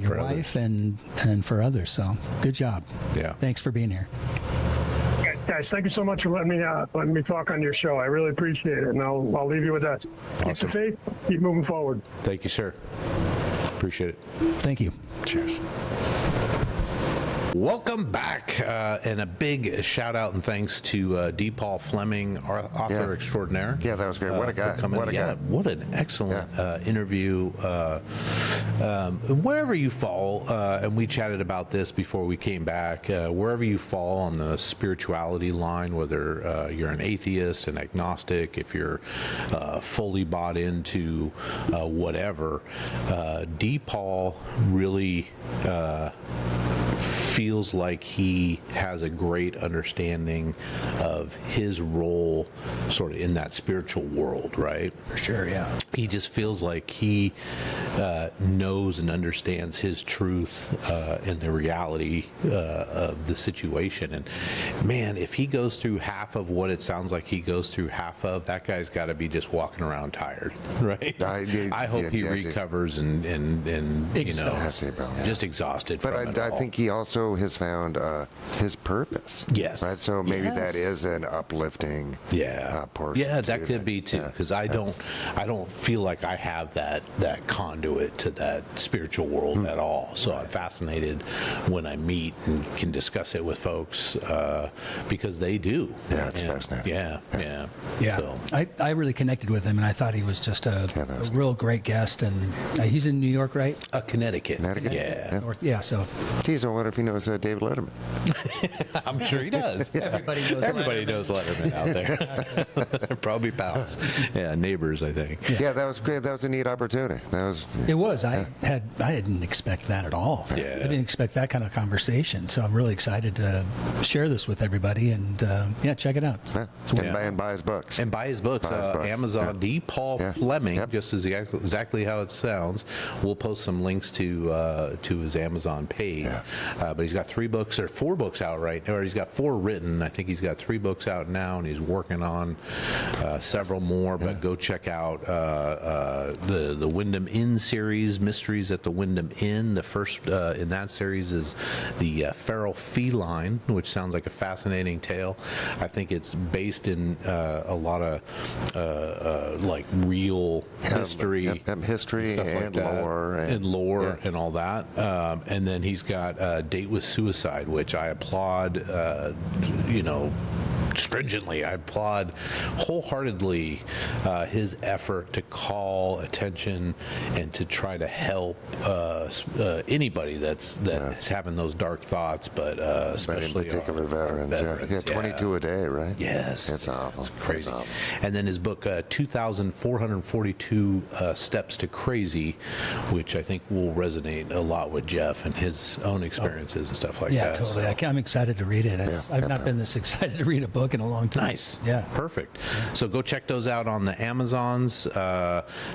your wife and for others. So good job. Yeah. Thanks for being here. Guys, thank you so much for letting me talk on your show. I really appreciate it, and I'll leave you with that. Keep Awesome. the faith. Keep moving forward. Thank you, sir. Appreciate it. Thank you. Cheers. Welcome back, and a big shout out and thanks to D. Paul Fleming, our author extraordinaire. Yeah, that was great. What a guy. What a guy. What an excellent interview. Wherever you fall, and we chatted about this before we came back, wherever you fall on the spirituality line, whether you're an atheist, an agnostic, if you're fully bought into whatever, D. Paul really feels like he has a great understanding of his role sort of in that spiritual world, right? For sure, yeah. He just feels like he knows and understands his truth and the reality of the situation. And man, if he goes through half of what it sounds like he goes through half of, that guy's got to be just walking around tired, right? I hope he recovers and you know, just exhausted. But from it I all. think he also has found his purpose. Yes. Right. So maybe that is an uplifting. Portion. Yeah, that could be too. Because I don't feel like I have that conduit to that spiritual world at all. So I'm fascinated when I meet and can discuss it with folks because they do. Yeah, it's fascinating. Yeah. So. I really connected with him, and I thought he was just a real great guest. And he's in New York, right? Connecticut. Yeah. So. Geez, I wonder if he knows David Letterman. I'm sure he does. Everybody knows Letterman out there. They're probably pals. Yeah, neighbors, I think. Yeah, that was great. That was a neat opportunity. It was. I didn't expect that at all. Yeah. I didn't expect that kind of conversation. So I'm really excited to share this with everybody and check it out. And buy his books. And buy his books. Amazon. D. Paul Fleming, just as exactly how it sounds. We'll post some links to his Amazon page. But he's got 3 books or 4 books out right now, or he's got 4 written. I think he's got 3 books out now, and he's working on several more. But go check out the Wyndham Inn series, Mysteries at the Wyndham Inn. The first in that series is the Feral Feline, which sounds like a fascinating tale. I think it's based in a lot of like real history, history stuff and like lore, and all that. And then he's got Date with Suicide, which I applaud. Stringently, I applaud wholeheartedly his effort to call attention and to try to help anybody that's having those dark thoughts, but especially in particular veterans. Yeah, 22 a day, right? Yes, it's awful. It's crazy. It's awful. And then his book 2,442 Steps to Crazy, which I think will resonate a lot with Jeff and his own experiences and stuff like that. Yeah, totally. So. I'm excited to read it. I've not been this excited to read a book in a long time. Nice. Yeah. Perfect. So go check those out on the Amazons.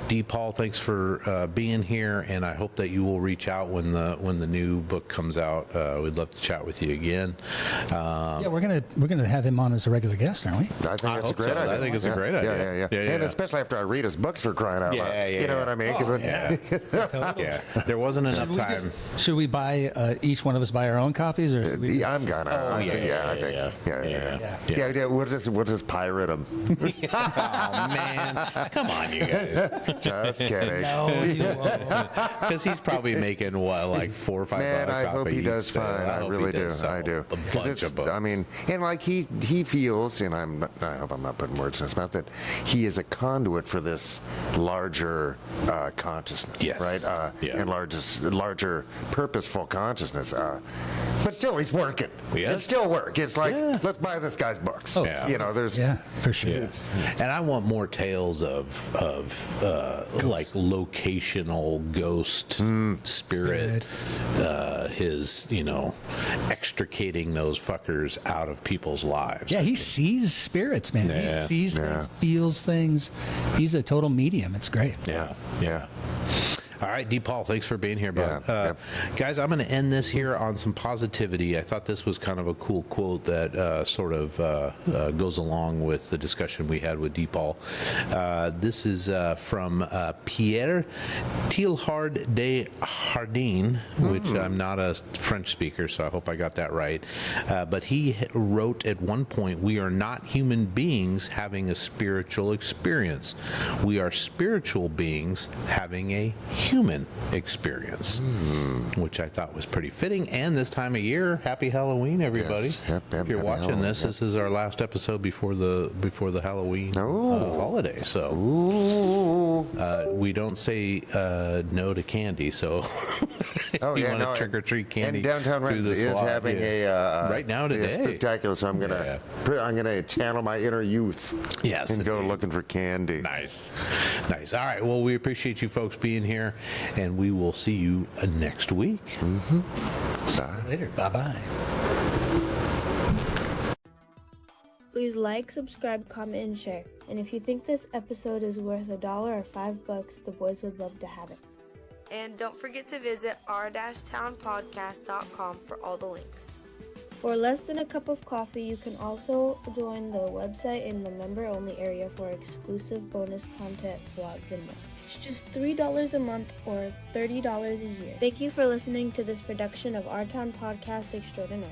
D. Paul, thanks for being here, and I hope that you will reach out when the new book comes out. We'd love to chat with you again. Yeah, we're gonna have him on as a regular guest, aren't we? I think it's a great idea. I think it's a great idea. Yeah. And especially after I read his books, for crying out loud. You know what I mean? Yeah. There wasn't enough time. Should we buy each one of us buy our own copies, or should we I'm gonna. I think. We'll just pirate them. Oh man, come on, you guys. Just kidding. No, you won't. Because he's probably making like $4 or $5. Man, I hope he does fine. fine. I really do. I do. A bunch of books. I mean, and like he feels, and I hope I'm not putting words in his mouth, that he is a conduit for this larger consciousness, yes. right? And larger purposeful consciousness. But still, he's working. Yes. It's still work. It's like, let's buy this guy's books. Oh, There's for sure. Yeah. And I want more tales of like locational ghost spirit. His extricating those fuckers out of people's lives. Yeah, he sees spirits, man. Yeah. He sees things, feels things. He's a total medium. It's great. Yeah. All right, D. Paul, thanks for being here, bud. Guys, I'm going to end this here on some positivity. I thought this was kind of a cool quote that sort of goes along with the discussion we had with D. Paul. This is from Pierre Teilhard de Hardin, which I'm not a French speaker, so I hope I got that right. But he wrote at one point, "We are not human beings having a spiritual experience. We are spiritual beings having a human experience," which I thought was pretty fitting. And this time of year, happy Halloween, everybody! Yes. Yep, if you're watching Halloween, this is our last episode before the Halloween holiday. So we don't say no to candy. So if you want to trick or treat candy, and downtown is having a right now today spectacular. So I'm gonna channel my inner youth. Yes, and go looking for candy. Nice. All right. Well, we appreciate you folks being here, and we will see you next week. Bye. Later. Bye-bye. Please like, subscribe, comment, and share. And if you think this episode is worth $1 or $5, the boys would love to have it. And don't forget to visit r-townpodcast.com for all the links. For less than a cup of coffee, you can also join the website in the member-only area for exclusive bonus content, vlogs, and more. It's just $3 a month or $30 a year. Thank you for listening to this production of Our Town Podcast Extraordinaire.